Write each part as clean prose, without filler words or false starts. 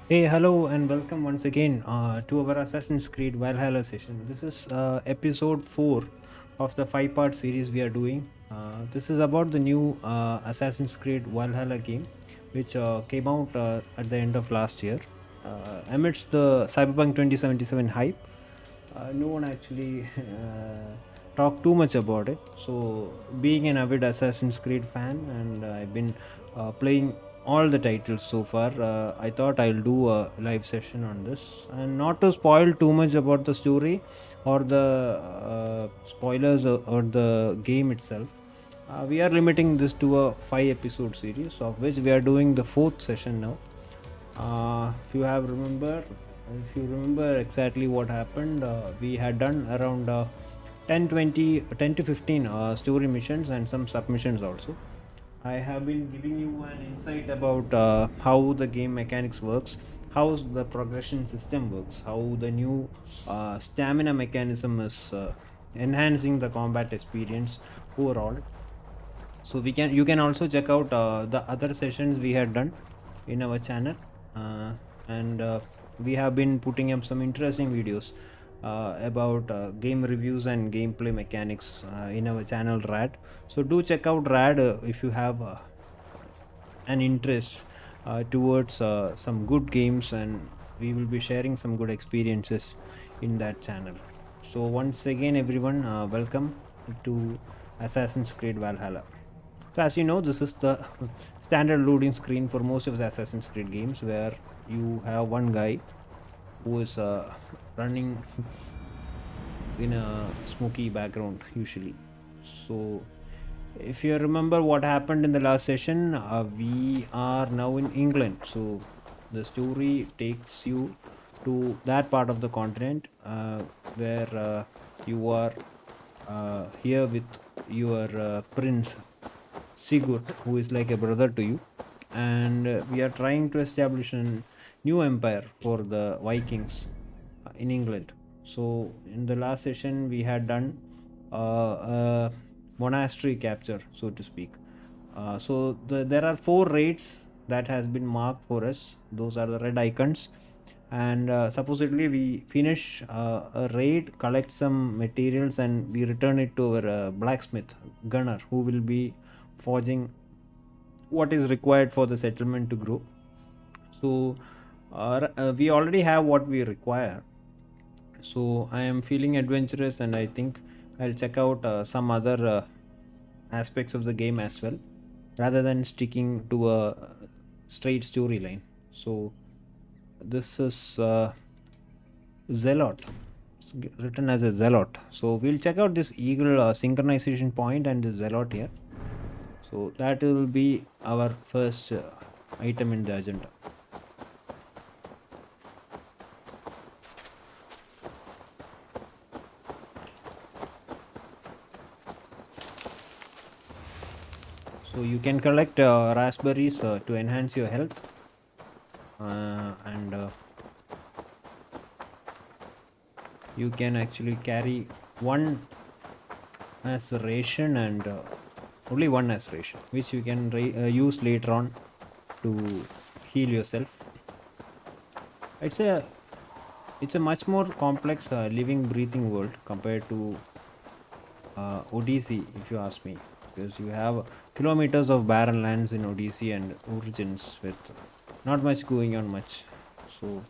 Hey, hello, and welcome once again to our Assassin's Creed Valhalla session. This is episode 4 of the 5-part series we are doing. This is about the new Assassin's Creed Valhalla game, which came out at the end of last year. Amidst the Cyberpunk 2077 hype, no one actually talked too much about it. So, being an avid Assassin's Creed fan, and I've been playing all the titles so far, I thought I'll do a live session on this. And not to spoil too much about the story or the spoilers or the game itself, we are limiting this to a 5 episode series, of which we are doing the fourth session now. If you remember exactly what happened, we had done around 10 to 15 story missions and some submissions also. I have been giving you an insight about how the game mechanics works, how the progression system works, how the new stamina mechanism is enhancing the combat experience overall. So you can also check out the other sessions we had done in our channel, and we have been putting up some interesting videos about game reviews and gameplay mechanics in our channel RAD. So do check out RAD if you have an interest towards some good games, and we will be sharing some good experiences in that channel. So once again, everyone, welcome to Assassin's Creed Valhalla. So as you know, this is the standard loading screen for most of the Assassin's Creed games, where you have one guy who is running in a smoky background usually. So if you remember what happened in the last session, we are now in England. So the story takes you to that part of the continent where you are here with your prince Sigurd, who is like a brother to you, and we are trying to establish a new empire for the Vikings in England. So, in the last session, we had done a monastery capture, so to speak. There are 4 raids that has been marked for us. Those are the red icons, and supposedly we finish a raid, collect some materials, and we return it to our blacksmith gunner, who will be forging what is required for the settlement to grow. So we already have what we require. So I am feeling adventurous, and I think I'll check out some other aspects of the game as well, rather than sticking to a straight storyline. So this is Zealot. It's written as a Zealot. So we'll check out this eagle synchronization point and the Zealot here. So that will be our first item in the agenda. So you can collect raspberries to enhance your health, and you can actually carry one as a ration, and only one as ration, which you can use later on to heal yourself. It's a it's a much more complex living breathing world compared to Odyssey, if you ask me, because you have kilometers of barren lands in Odyssey and Origins with not much going on much. So,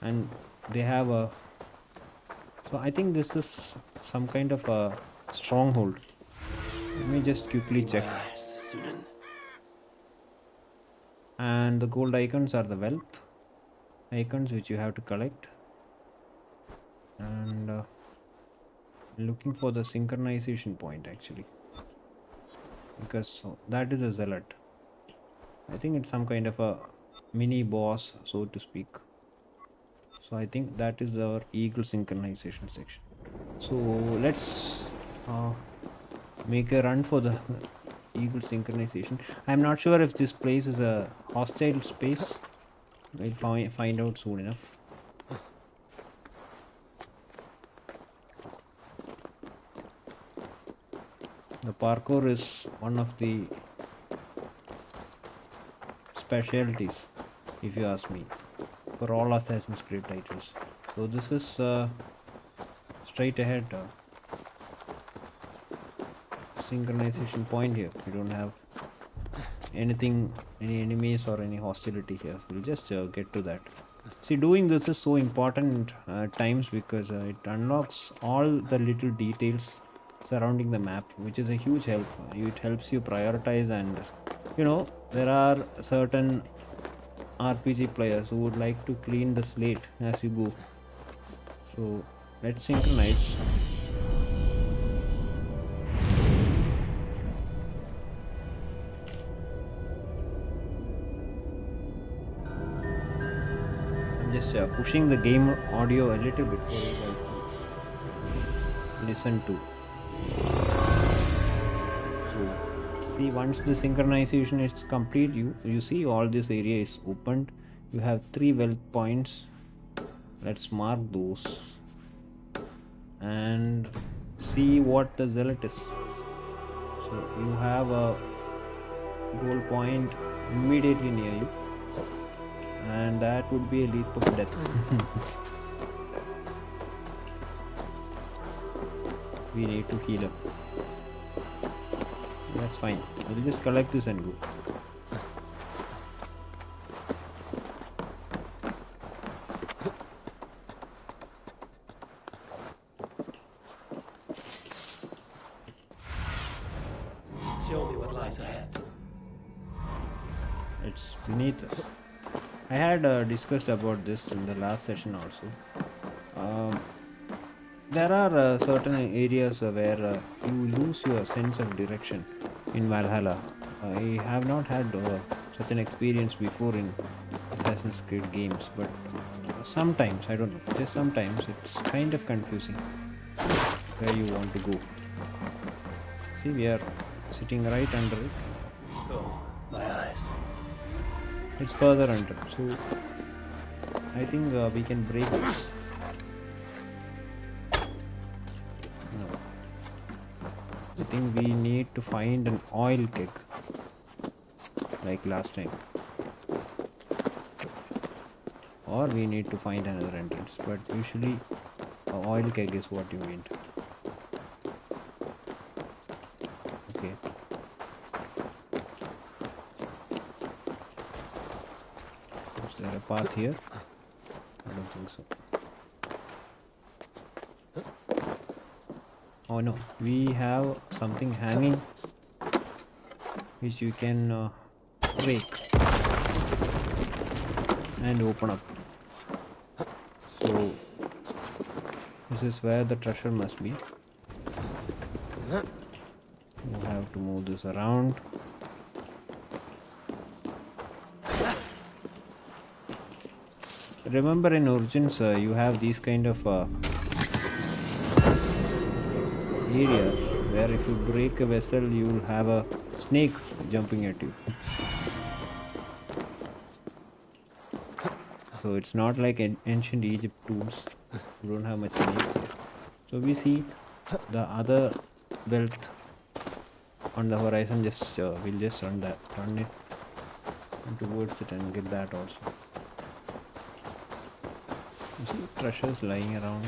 and they have a, so I think this is some kind of a stronghold. Let me just quickly check. And the gold icons are the wealth icons which you have to collect, and looking for the synchronization point actually, because that is a zealot. I think it's some kind of a mini boss, so to speak. So I think that is our eagle synchronization section. So let's uh, make a run for the eagle synchronization. I'm not sure if this place is a hostile space. I'll find out soon enough. The parkour is one of the specialties if you ask me, for all Assassin's Creed titles. So this is straight ahead synchronization point here. We don't have anything, any enemies or any hostility here. We'll just get to that. See, doing this is so important at times because it unlocks all the little details surrounding the map, which is a huge help. It helps you prioritize, and there are certain RPG players who would like to clean the slate as you go. So let's synchronize. I'm just pushing the game audio a little bit for you guys to listen to. So see, once the synchronization is complete, you see all this area is opened. You have 3 wealth points. Let's mark those and see what the zealot is. So you have a goal point immediately near you, and that would be a leap of death. We need to heal up. That's fine. We'll just collect this and go. Show me what lies ahead. It's beneath us. I had discussed about this in the last session also. There are certain areas where you lose your sense of direction in Valhalla. I have not had such an experience before in Assassin's Creed games, but sometimes, I don't know, just sometimes it's kind of confusing where you want to go. See, we are sitting right under it. Oh, my eyes. It's further under, so I think we can break this. No. I think we need to find an oil keg like last time, or we need to find another entrance, but usually an oil keg is what you need. Okay. Is there a path here? I don't think so. Oh no, we have something hanging which you can break and open up. So this is where the treasure must be. You have to move this around. Remember, in Origins you have these kind of areas where if you break a vessel you will have a snake jumping at you. So it's not like ancient Egypt tombs. You don't have much snakes here. So we see the other wealth on the horizon. Just we'll just turn it towards it and get that also. You see treasures lying around.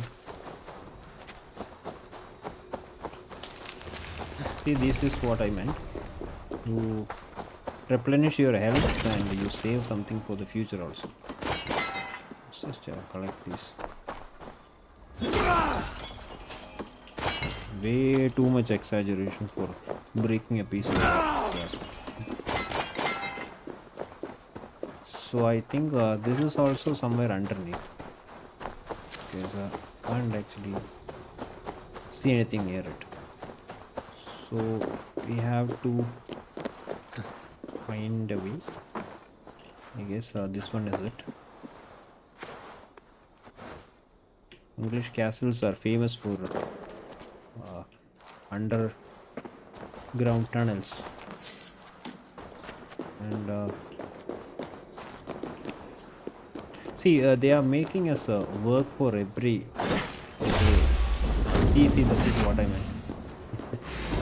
See, this is what I meant. You replenish your health and you save something for the future also. Let's just collect these. Way too much exaggeration for breaking a piece of glass. So I think this is also somewhere underneath. Because I can't actually see anything near it. So we have to find a way. I guess this one is it. English castles are famous for underground tunnels, and see, they are making us work for every. See, this is what I meant.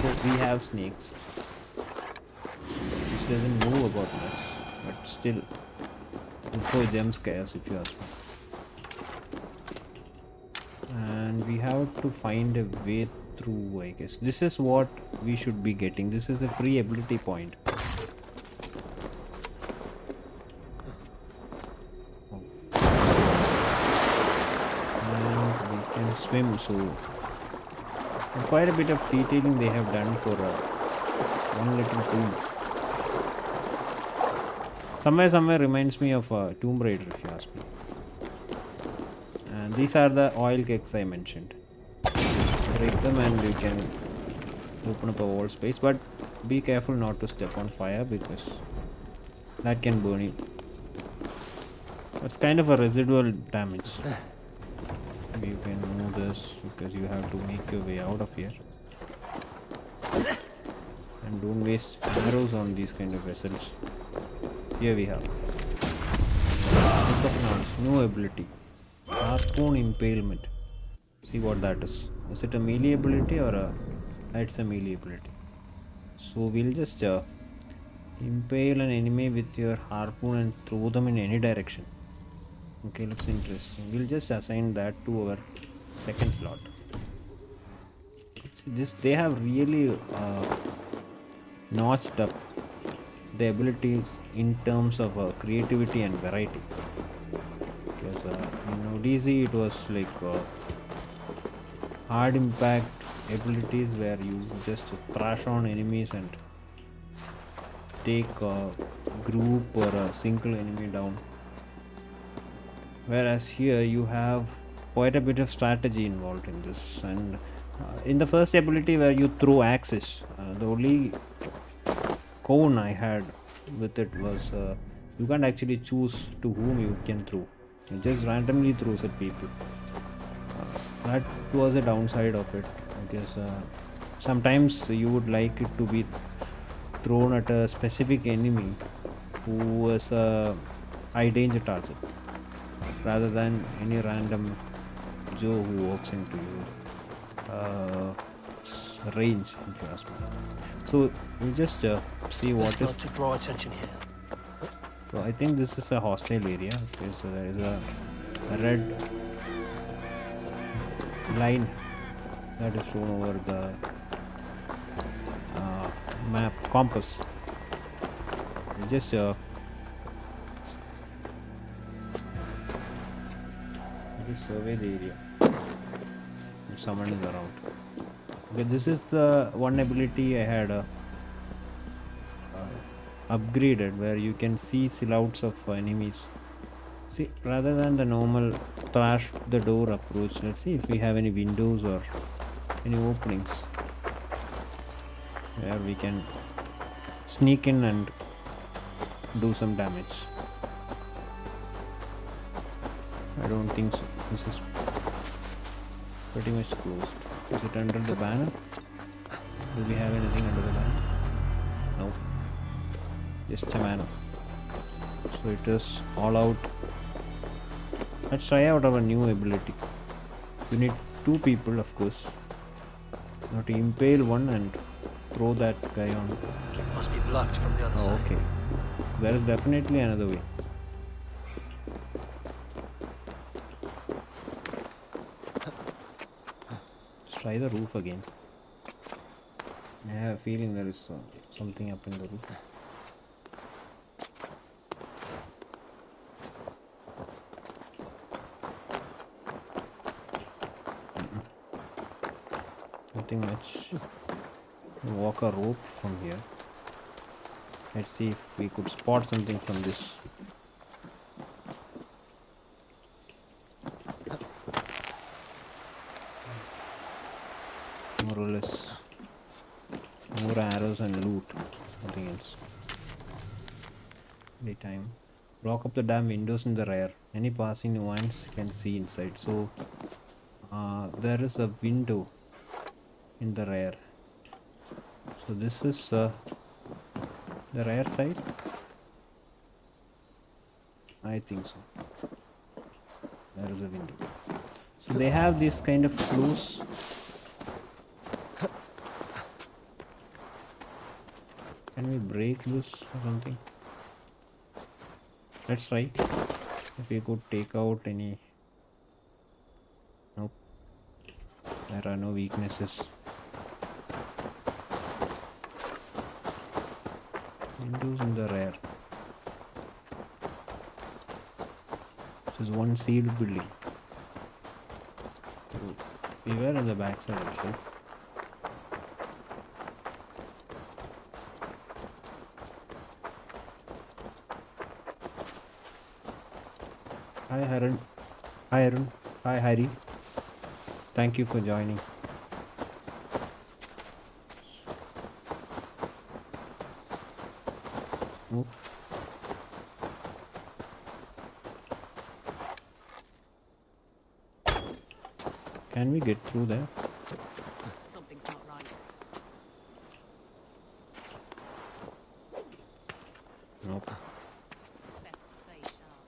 So we have snakes, which doesn't move about much, but still before jump scares, if you ask me. And we have to find a way through, I guess. This is what we should be getting. This is a free ability point. Oh. And we can swim, so quite a bit of detailing they have done for one little tool. Somewhere reminds me of Tomb Raider, if you ask me. And these are the oil kegs I mentioned. Break them and you can open up a wall space, but be careful not to step on fire because that can burn you. That's kind of a residual damage. You can move this because you have to make your way out of here. And don't waste arrows on these kind of vessels. Here we have Book of Knowledge, new ability, Harpoon Impalement. See what that is. Is it a melee ability or it's a melee ability? So we'll just impale an enemy with your harpoon and throw them in any direction. Okay, looks interesting. We'll just assign that to our second slot. See, this they have really notched up the abilities in terms of creativity and variety. Because in ODZ it was like hard impact abilities where you just thrash on enemies and take a group or a single enemy down. Whereas here you have quite a bit of strategy involved in this. And in the first ability where you throw axes, the only cone I had with it was you can't actually choose to whom you can throw. You just randomly throws at people. That was a downside of it, because sometimes you would like it to be thrown at a specific enemy who was a high danger target rather than any random Joe who walks into your range, if you ask me. So we just see what Best is. not to draw attention here. So I think this is a hostile area. Okay, so there is a red line that is shown over the map compass. We just survey the area if someone is around. Okay, this is the one ability I had upgraded where you can see silhouettes of enemies. See, rather than the normal thrash the door approach, let's see if we have any windows or any openings where we can sneak in and do some damage. I don't think so. This is pretty much closed. Is it under the banner? Do we have anything under the banner? No. Just a banner. So it is all out. Let's try out our new ability. You need two people, of course. Now to impale one and throw that guy on. Must be blocked from the other Oh, side. okay. There is definitely another way. Let's try the roof again. I have a feeling there is something up in the roof. Nothing much. Walk a rope from here. Let's see if we could spot something from this. More or less. More arrows and loot. Nothing else. Daytime. Block up the damn windows in the rear. Any passing ones can see inside. So there is a window in the rear. So this is the rear side. I think so. There is a window. So they have this kind of clues. Can we break this or something? Let's try if we could take out any. Nope, there are no weaknesses. Windows in the rear. This is one sealed building. So we were in the backside also. Hi Harun. Hi Arun. Hi Harry. Thank you for joining. Oh. Can we get through there? Something's not right. Nope. Best stay sharp.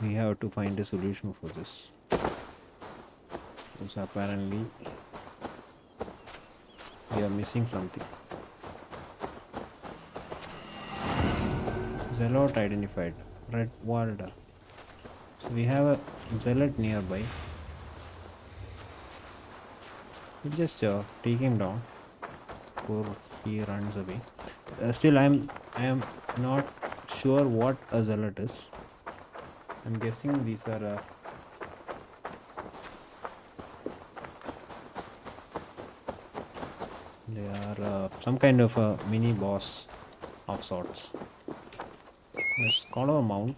We have to find a solution for this. Because apparently we are missing something. Zealot identified. Red Walda. So we have a zealot nearby. We just take him down before he runs away. Still, I am not sure what a zealot is. I'm guessing these are they are some kind of a mini boss of sorts. Let's call our mount,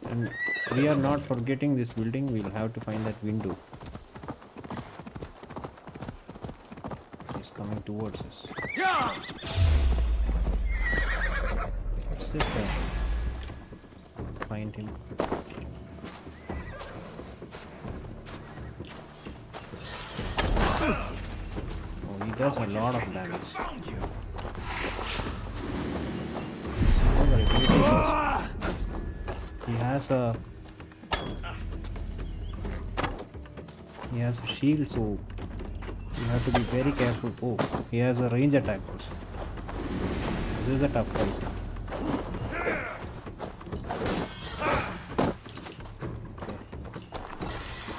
and we are not forgetting this building. We'll have to find that window. He's coming towards us. Let's just find him. Oh, he does a lot of damage. Oh, very good. He has a shield, so you have to be very careful. Oh, he has a range attack also. This is a tough fight.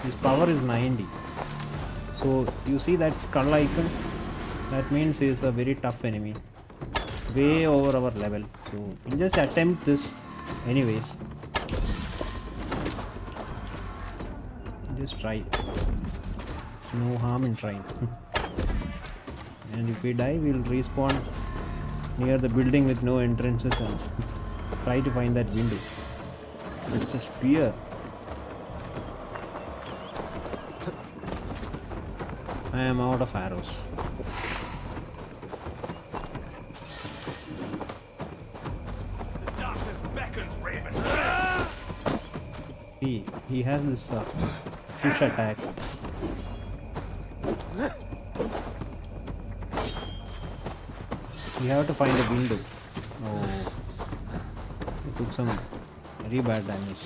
His power is 90. So you see that skull icon? That means he is a very tough enemy. Way over our level. So we'll just attempt this anyways. Just try. There's no harm in trying. And if we die, we'll respawn near the building with no entrances and try to find that window. It's a spear. I am out of arrows. He has this push attack. We have to find a window. Oh, he took some very bad damage.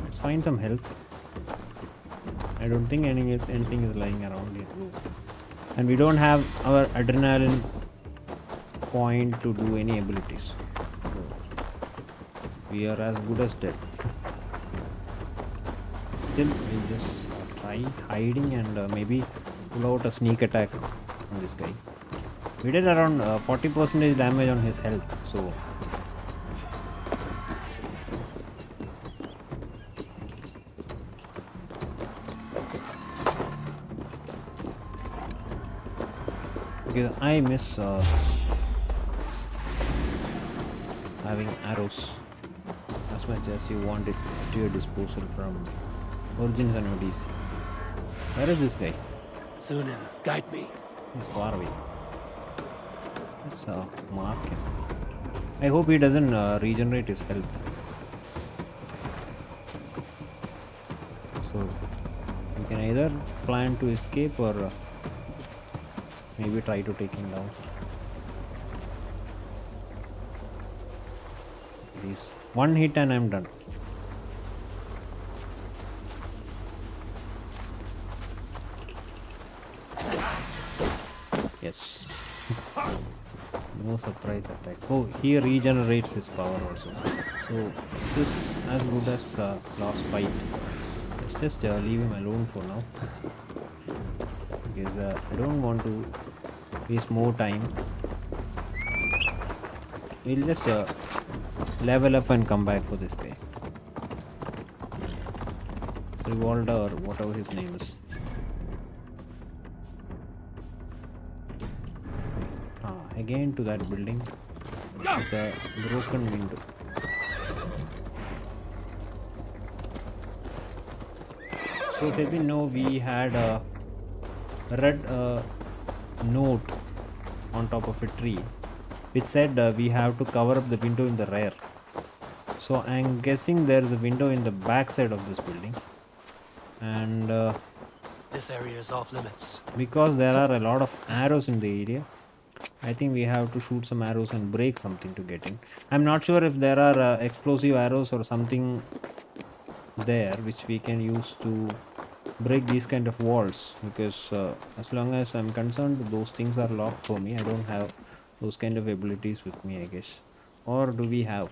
Let's find some health. I don't think anything is lying around here. And we don't have our adrenaline point to do any abilities. So we are as good as dead. Still, we'll just try hiding and maybe pull out a sneak attack on this guy. We did around 40% damage on his health, so because I miss having arrows as much as you want it at your disposal from Origins and ODC. Where is this guy? Zunin, guide me. He's far away. Let's mark him. I hope he doesn't regenerate his health. So we can either plan to escape or maybe try to take him down. One hit and I'm done. Yes. No surprise attacks. Oh, he regenerates his power also. So this is as good as last fight. Let's just leave him alone for now. Because I don't want to waste more time. We'll just level up and come back for this guy. Revolta or whatever his name is. Again to that building with a broken window. So if you didn't know, we had a red note on top of a tree which said we have to cover up the window in the rear. So I'm guessing there is a window in the back side of this building, and This area is off limits. because there are a lot of arrows in the area, I think we have to shoot some arrows and break something to get in. I'm not sure if there are explosive arrows or something there which we can use to break these kind of walls, because as long as I'm concerned, those things are locked for me. I don't have those kind of abilities with me, I guess. Or do we have?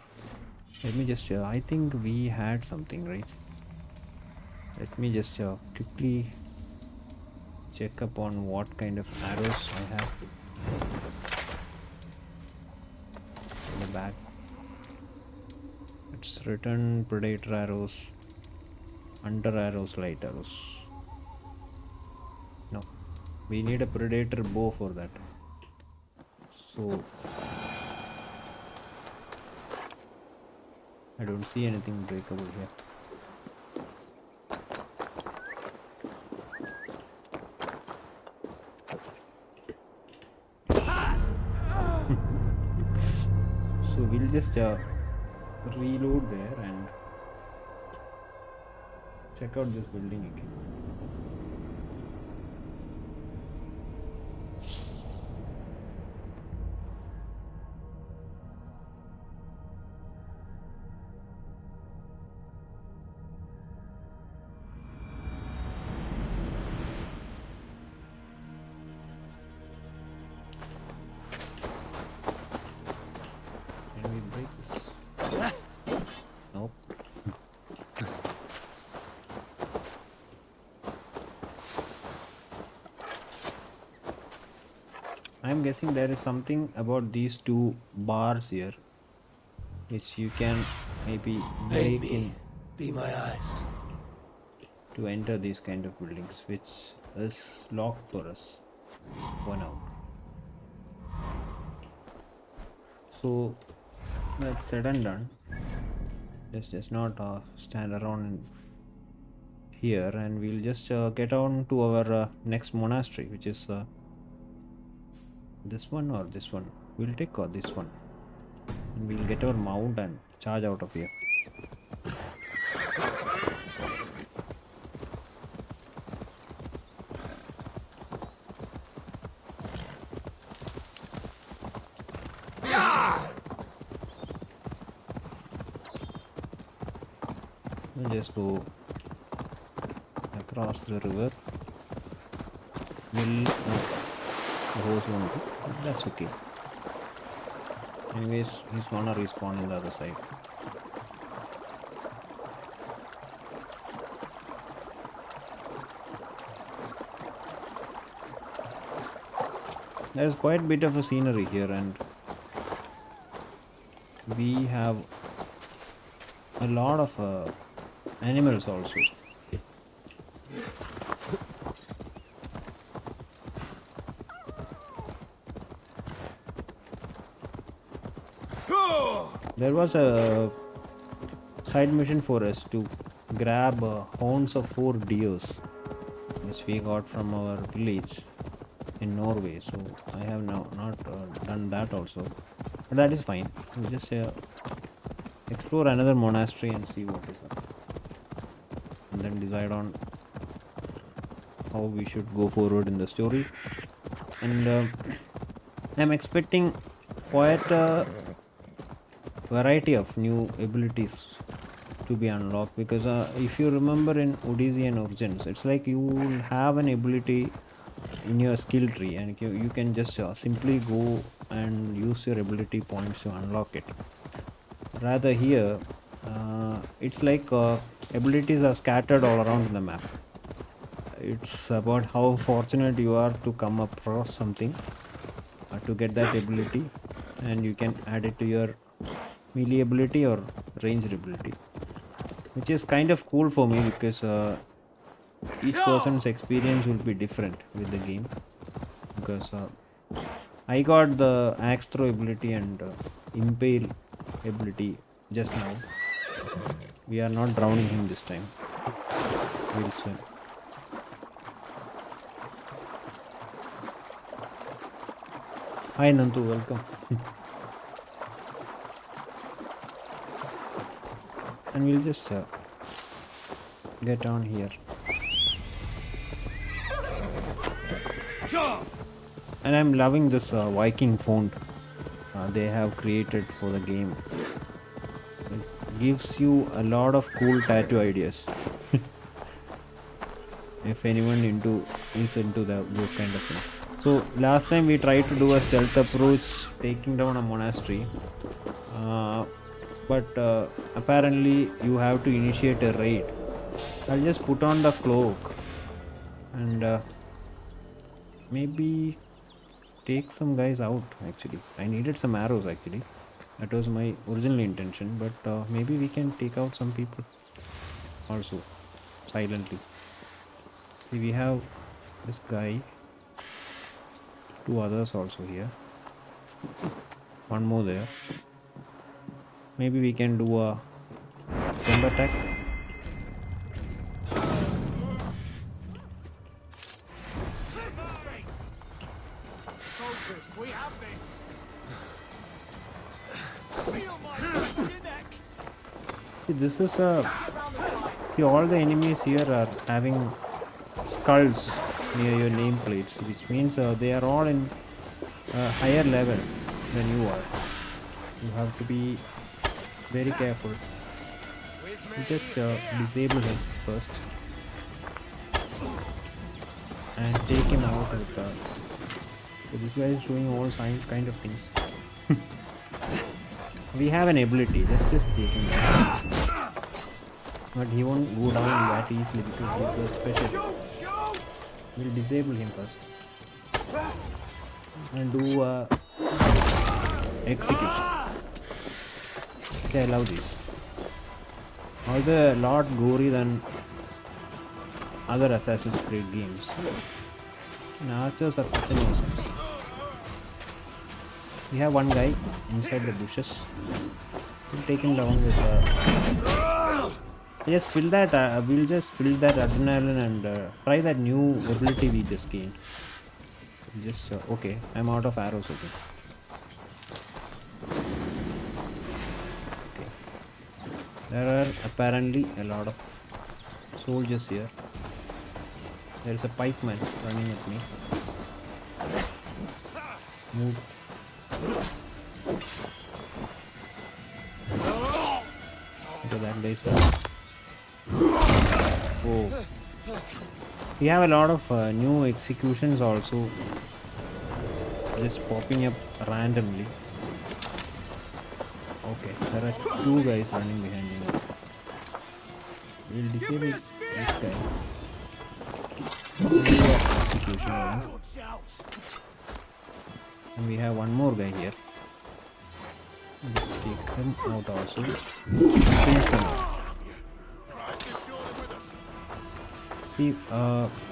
Let me just I think we had something, right? Let me just quickly check up on what kind of arrows I have in the back. It's written predator arrows, hunter arrows, light arrows. No, we need a predator bow for that. So I don't see anything breakable here. So we'll just reload there and check out this building again. Can we break this? Nope. I'm guessing there is something about these two bars here which you can maybe Aid break me. in Be my eyes. to enter these kind of buildings, which is locked for us for now. So that's said and done. Let's just not stand around here, and we'll just get on to our next monastery, which is this one or this one. We'll take this one, and we'll get our mount and charge out of here. We'll just go across the river. We'll the horse won't go, but that's okay. Anyways, he's gonna respawn in the other side. There's quite a bit of a scenery here, and we have a lot of animals also. There was a side mission for us to grab horns of 4 deers, which we got from our village in Norway. So I have now not done that also, but that is fine. We'll just explore another monastery and see what is up, and then decide on how we should go forward in the story. And I'm expecting quite a variety of new abilities to be unlocked, because if you remember in Odyssey and Origins, it's like you will have an ability in your skill tree, and you can just simply go and use your ability points to unlock it. Rather here, it's like abilities are scattered all around the map. It's about how fortunate you are to come across something to get that ability, and you can add it to your melee ability or ranged ability, which is kind of cool for me because each person's experience will be different with the game. Because I got the axe throw ability and impale ability just now. We are not drowning him this time. We'll swim. Hi Nantu, welcome. And we'll just get on here. And I'm loving this Viking font they have created for the game. It gives you a lot of cool tattoo ideas. If anyone is into those kind of things. So last time we tried to do a stealth approach, taking down a monastery. But apparently you have to initiate a raid. I'll just put on the cloak and maybe take some guys out. Actually, I needed some arrows. Actually, that was my original intention. But maybe we can take out some people also silently. See, we have this guy, two others also here, one more there. Maybe we can do a jump attack. Focus, we have this. Feel my neck. See, this is a. See, all the enemies here are having skulls near your nameplates, which means they are all in a higher level than you are. You have to be very careful. You just disable him first and take him out with so this guy is doing all kind of things. We have an ability, let's just take him down. But he won't go down that easily because he's a special. We'll disable him first and do execution. Okay, I love these. Although a lot gory than other Assassin's Creed games, and archers are such a nuisance. We have one guy inside the bushes. We'll take him down with just fill that. We'll just fill that adrenaline and try that new ability we just gained. Just okay. I'm out of arrows again. Okay. There are apparently a lot of soldiers here. There is a pikeman running at me. Move. Okay, that guy's gone. Oh. We have a lot of new executions also just popping up randomly. Okay, there are two guys running behind me. We'll disable this guy. We'll do a execution one. And we have one more guy here. Let's take him out also. Finish him out. See,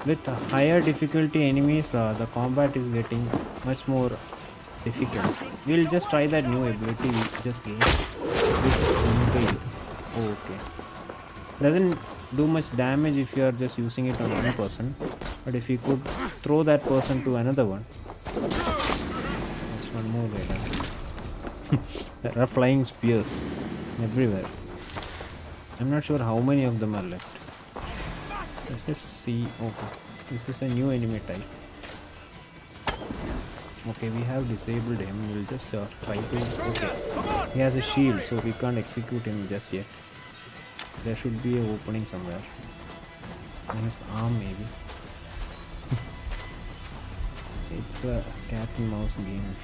with higher difficulty enemies, the combat is getting much more difficult. We'll just try that new ability we just gained. Oh, okay. Doesn't do much damage if you are just using it on one person, but if you could throw that person to another one. That's one more guy. There are flying spears everywhere. I'm not sure how many of them are left. Let's just see. Okay, this is a new enemy type. Okay, we have disabled him. We'll just try to. Okay, he has a shield, so we can't execute him just yet. There should be an opening somewhere. In his arm, maybe. It's a cat and mouse game.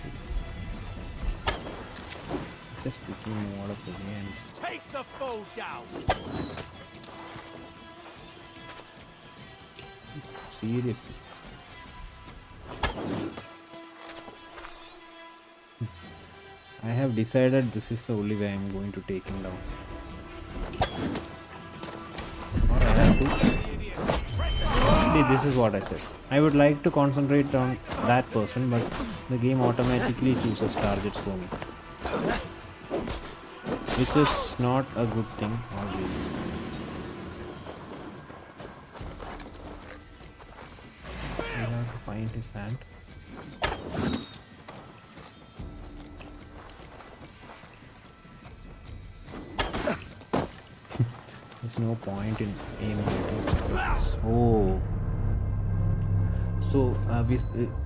It's just quickly move out of the way and. Take the foe down. Seriously. I have decided this is the only way I am going to take him down. Or I have to. See, this is what I said. I would like to concentrate on that person, but the game automatically chooses targets for me. Which is not a good thing, always. I have to find his hand. There's no point in aiming at it. Oh. So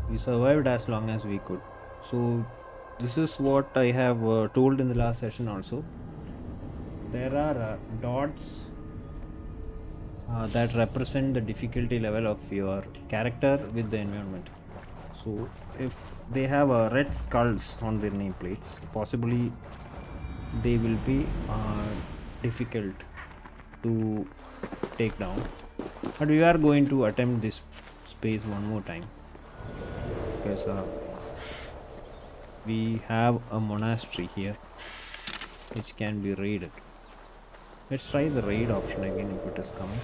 we survived as long as we could. So this is what I have told in the last session also. There are dots that represent the difficulty level of your character with the environment. So if they have red skulls on their nameplates, possibly they will be difficult to take down. But we are going to attempt this space one more time because we have a monastery here which can be raided. Let's try the raid option again if it is coming.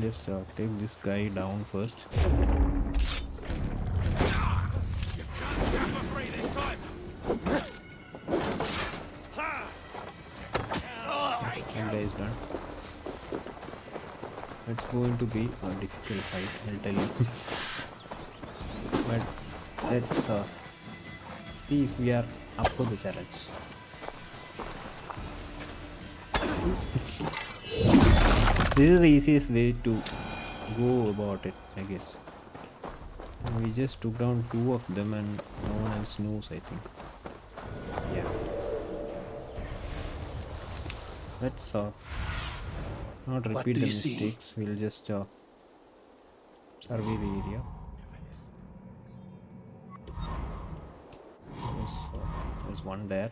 Let's take this guy down first. Second guy is done. It's going to be a difficult fight, I'll tell you. But let's see if we are up for the challenge. This is the easiest way to go about it, I guess. And we just took down 2 of them and no one else knows, I think. Yeah. Let's not repeat the mistakes. We'll just survey the area. There's one there.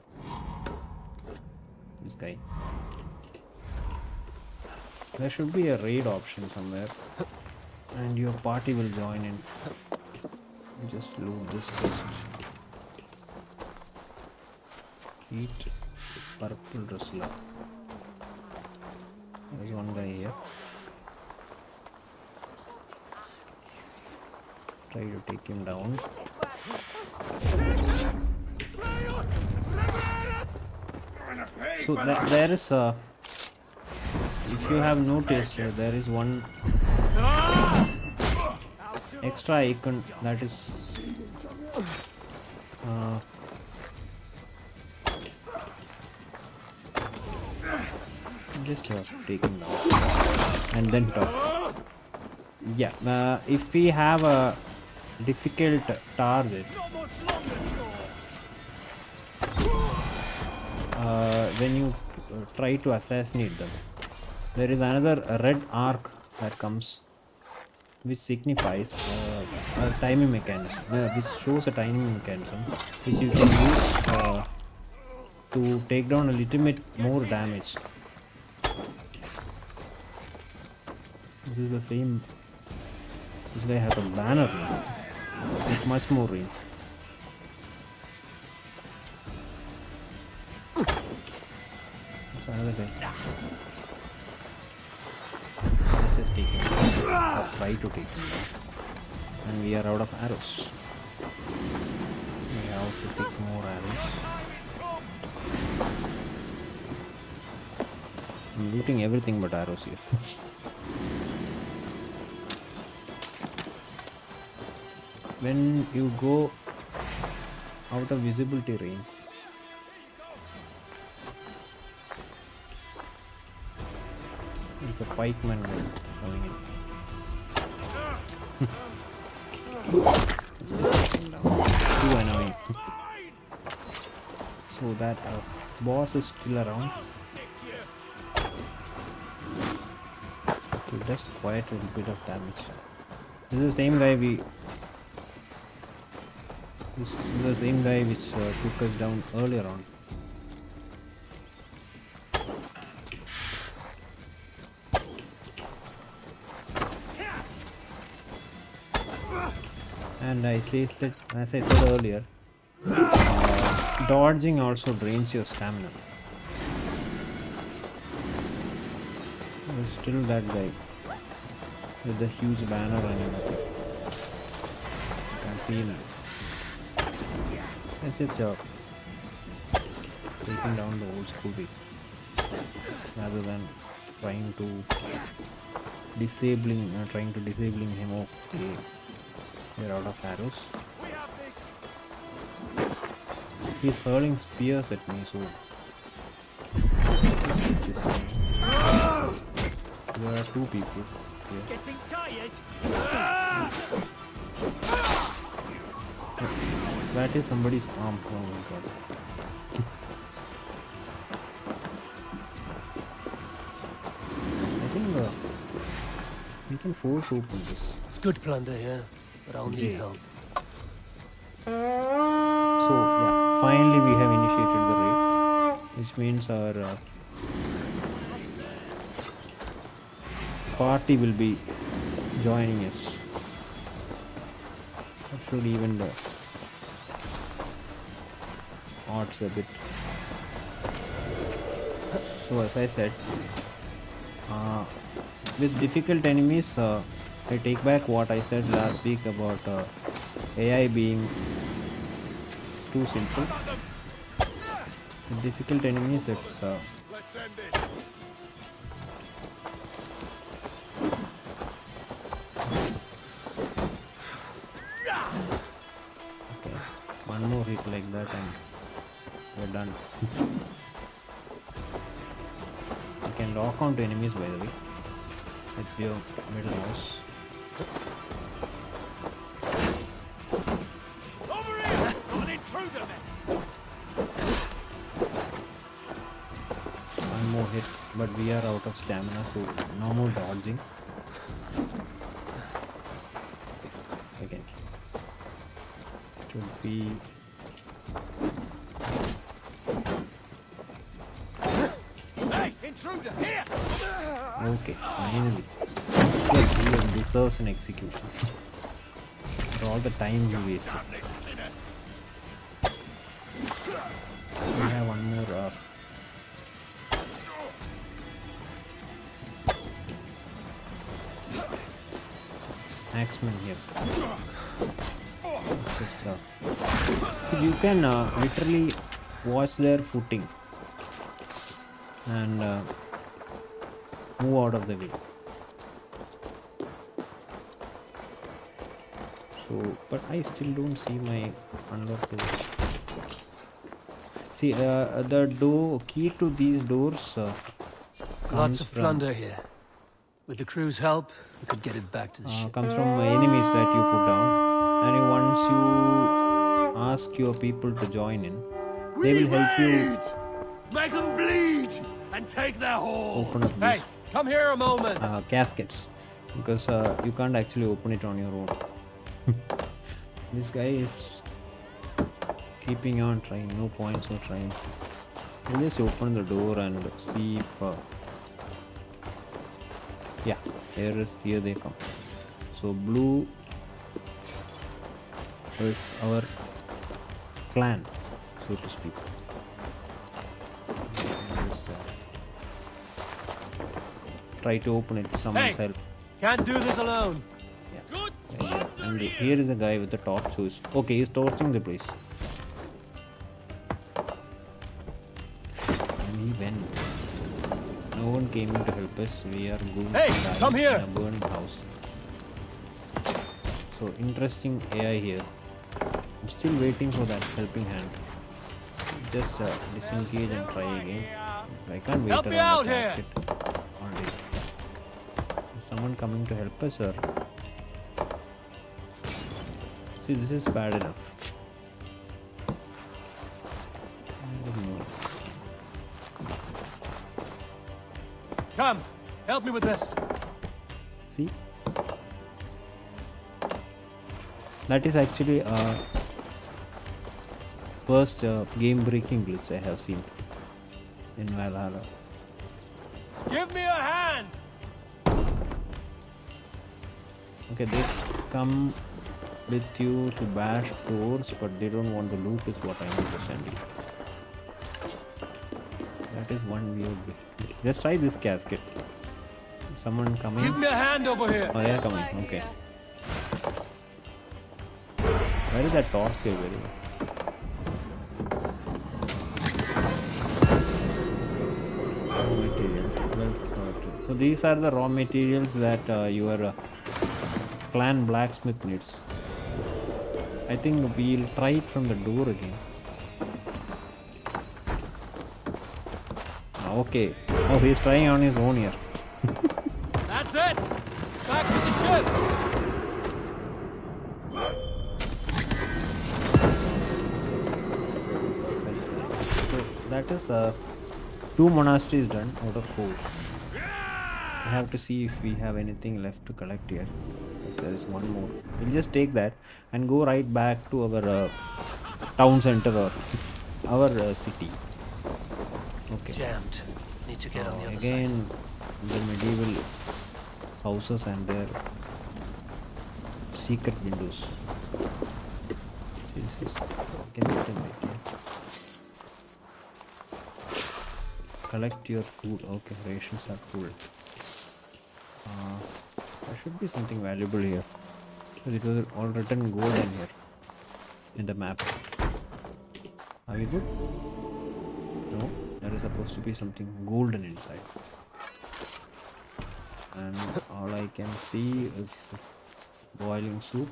This guy. There should be a raid option somewhere, and your party will join in. Just loot this first. Eat purple wrestler. There's one guy here. Try to take him down. So there is a. If you have noticed, there is one extra icon that is just take him down and then talk. Yeah, if we have a difficult target, when you try to assassinate them, there is another red arc that comes, which signifies a timing mechanism, which shows a timing mechanism which you can use to take down a little bit more damage. This is the same. This guy has a banner now with much more range. There's another guy. Let's just take him. Or try to take him. And we are out of arrows. We have to pick more arrows. I'm looting everything but arrows here. When you go out of visibility range, there's a pikeman coming in. Let's just and too annoying. So that boss is still around. It does quite a bit of damage. This is the same guy This is the same guy which took us down earlier on. And as I said earlier, dodging also drains your stamina. There's still that guy with the huge banner and everything. You can see him. It's his job. Taking down the old school way rather than trying to disabling him. Okay, we're out of arrows. He's hurling spears at me, so this time. There are two people here. Getting tired? That is somebody's arm. Oh my god. I think we can force open this. It's good plunder here, but I'll need help. So yeah, finally we have initiated the raid, which means our party will be joining us. That should even the odds a bit. So as I said, with difficult enemies, I take back what I said last week about AI being too simple. With difficult enemies, it's Let's end this. okay. One more hit like that and we're done. You can lock onto enemies, by the way, with your middle mouse. Over here! Got an intruder there! One more hit, but we are out of stamina, so no more dodging. Again, should be Hey! Intruder! Here! okay. Finally, yes, he deserves an execution for all the time he wasted. This sinner! We have one more. Axeman here. So you can literally watch their footing and move out of the way. So, but I still don't see my unlock door. See, the door key to these doors Lots comes of from plunder here. With the crew's help, we could get it back to the ship. comes from enemies that you put down, and once you ask your people to join in, they will help you Make them bleed! And take their horse! open up Hey, these come here a moment. caskets, because you can't actually open it on your own. This guy is keeping on trying, no points of trying. We'll just open the door and see if yeah, here they come. So blue is our clan, so to speak. Just, try to open it with someone's Hey! help. Can't do this alone. Good! Yeah. And here is a guy with a torch, so okay, he's torching the place. And he went. No one came in to help us. We are going Hey, to die come here. in a burned house. So interesting AI here. I'm still waiting for that helping hand. Just disengage and try again. I can't wait Help me around out the here. casket all day. Is someone coming to help us, or? See, this is bad enough. I don't know. Come, help me with this. See? That is actually first game breaking glitch I have seen in Valhalla. Give me a hand. Okay, they come with you to bash doors, but they don't want to loot is what I'm understanding. That is one weird bit. Just try this casket. Someone coming? Give me a hand over here. Oh, they are coming. Okay. Where is that torch cave? Raw materials. Well thought. So these are the raw materials that your clan blacksmith needs. I think we'll try it from the door again. Okay. Oh, he's trying on his own here. That's it. Back to the ship. So that is 2 monasteries done out of 4. I have to see if we have anything left to collect here. Yes, there is one more. We'll just take that and go right back to our town center or our city. Okay. Jammed. Need to get on the other Again, the medieval houses and their secret windows. See, this is can get them right here. Collect your food. Okay, rations are full. There should be something valuable here. So it was all written gold in here in the map. Are we good? No, there is supposed to be something golden inside. And all I can see is boiling soup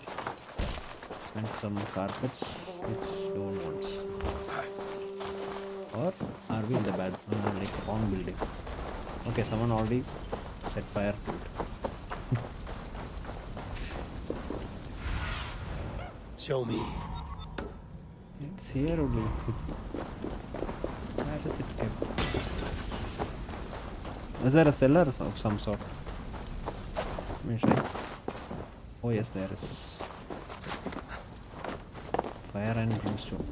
and some carpets which no one wants. Or are we in the bad like wrong building? Okay, someone already set fire to it. Show me. It's here only. Where is it kept? Is there a cellar of some sort? Let me try. Oh yes, there is. Fire and brimstone.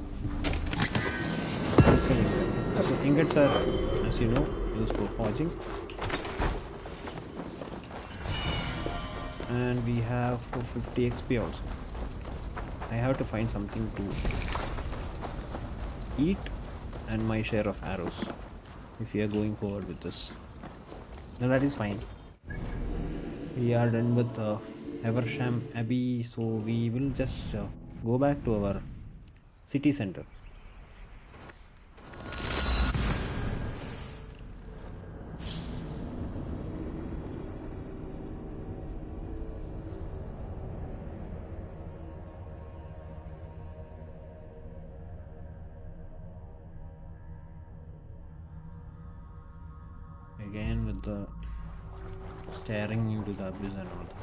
So ingots are, as you know, used for forging. And we have 450 XP also. I have to find something to eat and my share of arrows if we are going forward with this. Now that is fine. We are done with Eversham Abbey, so we will just go back to our city center. Again with the staring into the abyss and all that.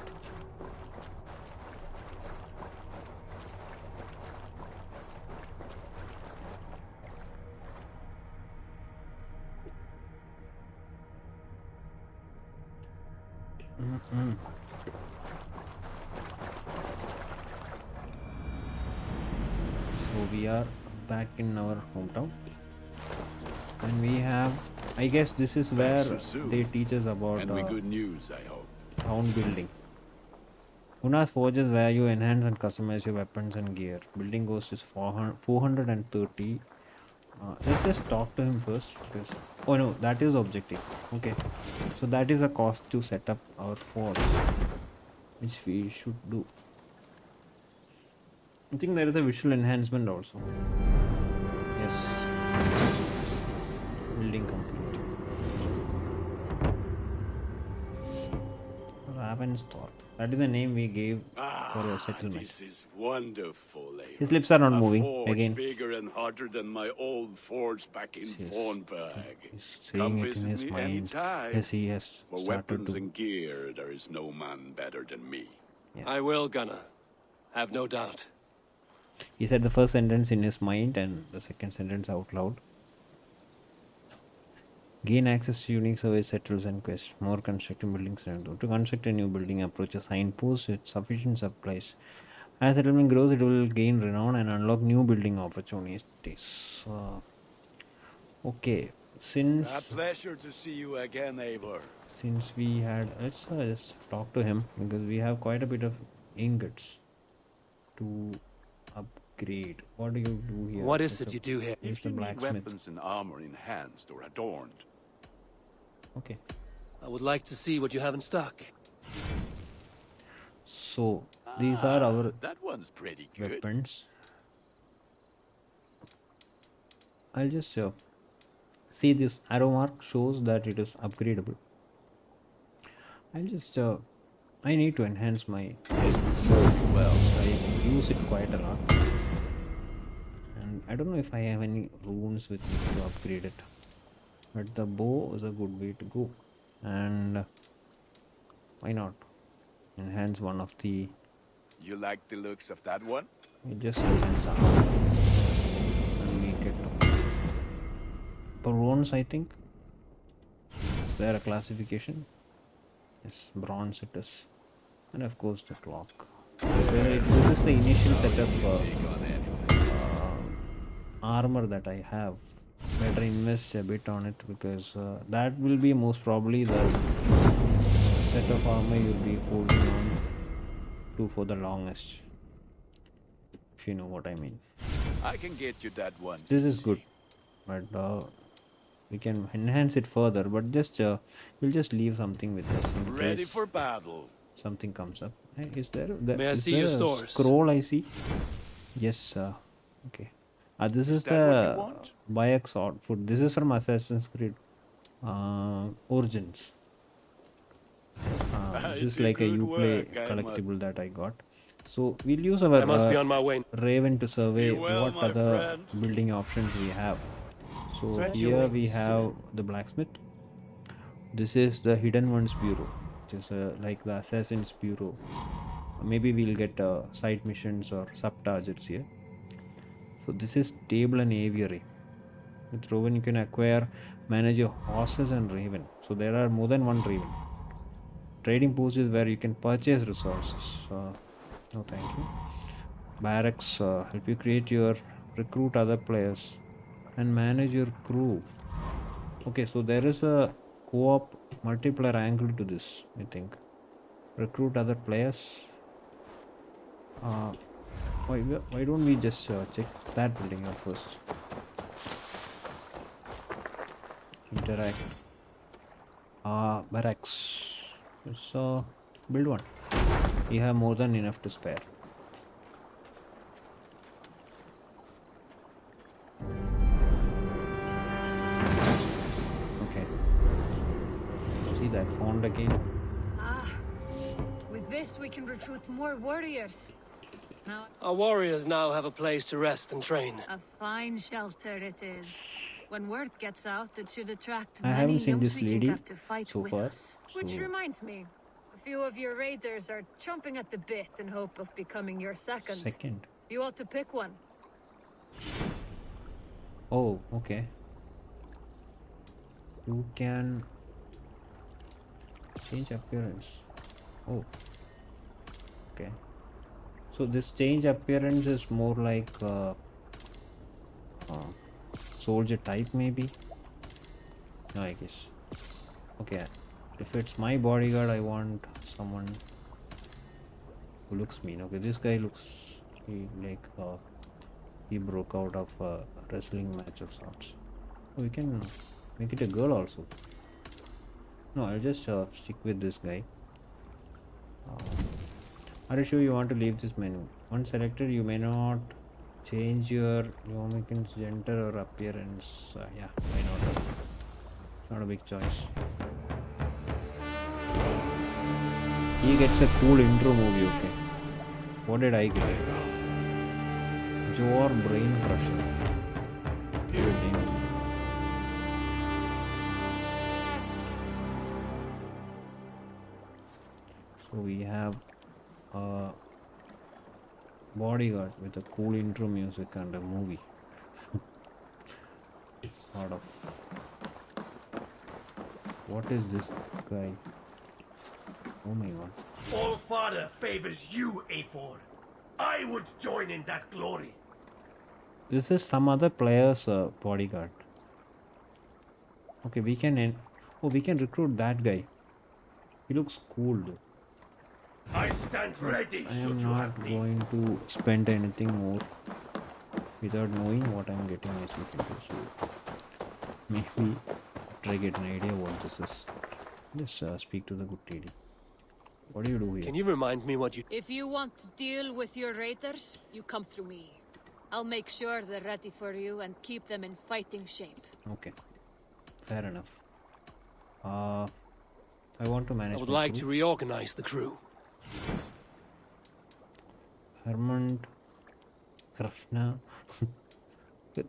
So we are back in our hometown. And we have, I guess this is where they teach us about good news, I hope. town building. Una's Forge is where you enhance and customize your weapons and gear. Building cost is 430. Let's just talk to him first. Because, oh no, that is objective. Okay. So that is a cost to set up our forge. Which we should do. I think there is a visual enhancement also. Yes. Building complete. Ravensthorpe. That is the name we gave for a settlement. This is wonderful, Eivor. His lips are not A moving forge again. bigger and harder than my old forge back in Yes. Thornburg. He's Come saying it in visit his me mind. anytime. Yes, he has For started weapons to. and gear, there is no man better than me. I will, Gunnar. Have no doubt. He said the first sentence in his mind and the second sentence out loud. Gain access to unique service settles and quests. More constructing buildings. To construct a new building, approach a signpost with sufficient supplies. As settlement grows, it will gain renown and unlock new building opportunities. Okay, A pleasure to see you again, Eivor. since we had, let's just talk to him because we have quite a bit of ingots to upgrade. What do you do here? What is it you do here? He's If the you need blacksmith. weapons and armor enhanced or adorned, Okay, I would like to see what you have in stock. so these are our that one's pretty good. weapons. I'll just see this arrow mark shows that it is upgradable. I'll just I need to enhance my Well, I use it quite a lot, and I don't know if I have any runes with me to upgrade it, but the bow is a good way to go, and why not enhance one of the, you like the looks of that one? it just enhance armor and make it bronze, I think. Is there a classification? Yes, bronze it is, and of course the clock. This is the initial set of Take on anything. armor that I have. Better invest a bit on it because that will be most probably the set of armor you'll be holding on to for the longest, if you know what I mean. I can get you that one. This is easy. good, but we can enhance it further, but just we'll just leave something with us in Ready case for battle. something comes up. Hey, is there May I is see there your a stores? scroll I see? Yes, okay. This is that what you the want? Bayek's outfit. This is from Assassin's Creed Origins. This is like a Good Uplay work, I must- collectible that I got. So we'll use our I must be on my way. Raven to survey Be well, what my other friend. building options we have. So Stretch your here we wings, have the blacksmith. This is the hidden ones bureau, which is like the assassin's bureau. Maybe we'll get side missions or sub targets here. So this is stable and aviary. With Raven you can acquire, manage your horses and raven. So there are more than one raven. Trading post is where you can purchase resources. No, thank you. Barracks help you create your, recruit other players, and manage your crew. Okay, so there is a co-op multiplayer angle to this, I think. Recruit other players. Why don't we just check that building out first? Interact. Barracks. So build one. We have more than enough to spare. Okay. See that font again? With this, we can recruit more warriors. Now, Our warriors now have a place to rest and train. a fine shelter it is. When word gets out, it should attract I many haven't seen youngs this we can lady get to fight so with far, us. Which so- reminds me, a few of your raiders are chomping at the bit in hope of becoming your second. Second. You ought to pick one. Oh, okay. You can change appearance. Oh, okay. So this change appearance is more like soldier type, maybe. No, I guess. Okay, if it's my bodyguard, I want someone who looks mean. Okay, this guy looks he broke out of a wrestling match of sorts. We can make it a girl also. No, I'll just stick with this guy. Are you sure you want to leave this menu? Once selected, you may not change your Yomikin's gender or appearance. Yeah, why not? Not a big choice. He gets a cool intro movie, okay. What did I get? Jor Brain Crusher. Good name. So we have bodyguard with a cool intro music and a movie. Sort of. What is this guy? Oh my god. All father favors you, Eivor. I would join in that glory. This is some other player's bodyguard. Okay, we can we can recruit that guy. He looks cool though. I stand ready I should am you not have need. going to spend anything more without knowing what I am getting myself into. So maybe try get an idea what this is. Just speak to the good lady. What do you do here? Can you remind me what you... If you want to deal with your raiders, you come through me. I'll make sure they're ready for you and keep them in fighting shape. Okay, fair enough. I want to manage. I would my like to crew. reorganize the crew. Hermond, Krafna.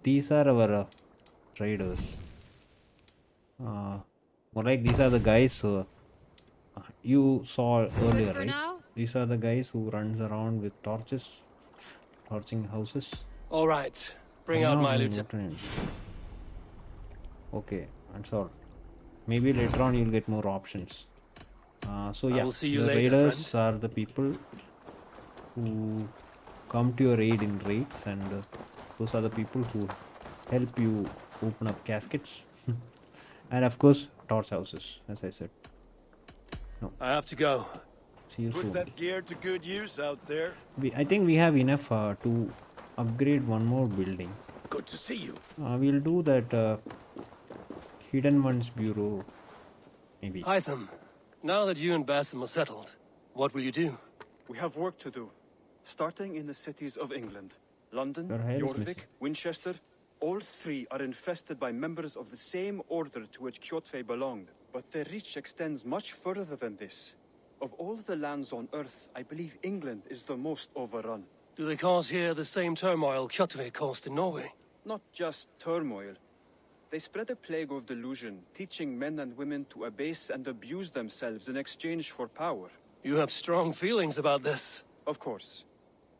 These are our raiders. More like these are the guys you saw earlier, for right? now? These are the guys who runs around with torches, torching houses. All right. Bring Now out my I'm lieutenant. Okay, that's all. Maybe later on you'll get more options. So yeah, will see you the later, raiders friend. are the people who come to your aid in raids, and those are the people who help you open up caskets and of course torch houses, as I said. I have to go. See you Put soon. that gear to good use out there. I think we have enough to upgrade one more building. Good to see you. We'll do that Hidden Ones Bureau, maybe. Hytham, now that you and Basim are settled, what will you do? We have work to do, starting in the cities of England. London, Your hair is Jorvik, missing. Winchester, all three are infested by members of the same order to which Kjotve belonged. But their reach extends much further than this. Of all the lands on Earth, I believe England is the most overrun. Do they cause here the same turmoil Kjotve caused in Norway? Not just turmoil. They spread a plague of delusion, teaching men and women to abase and abuse themselves in exchange for power. You have strong feelings about this. Of course.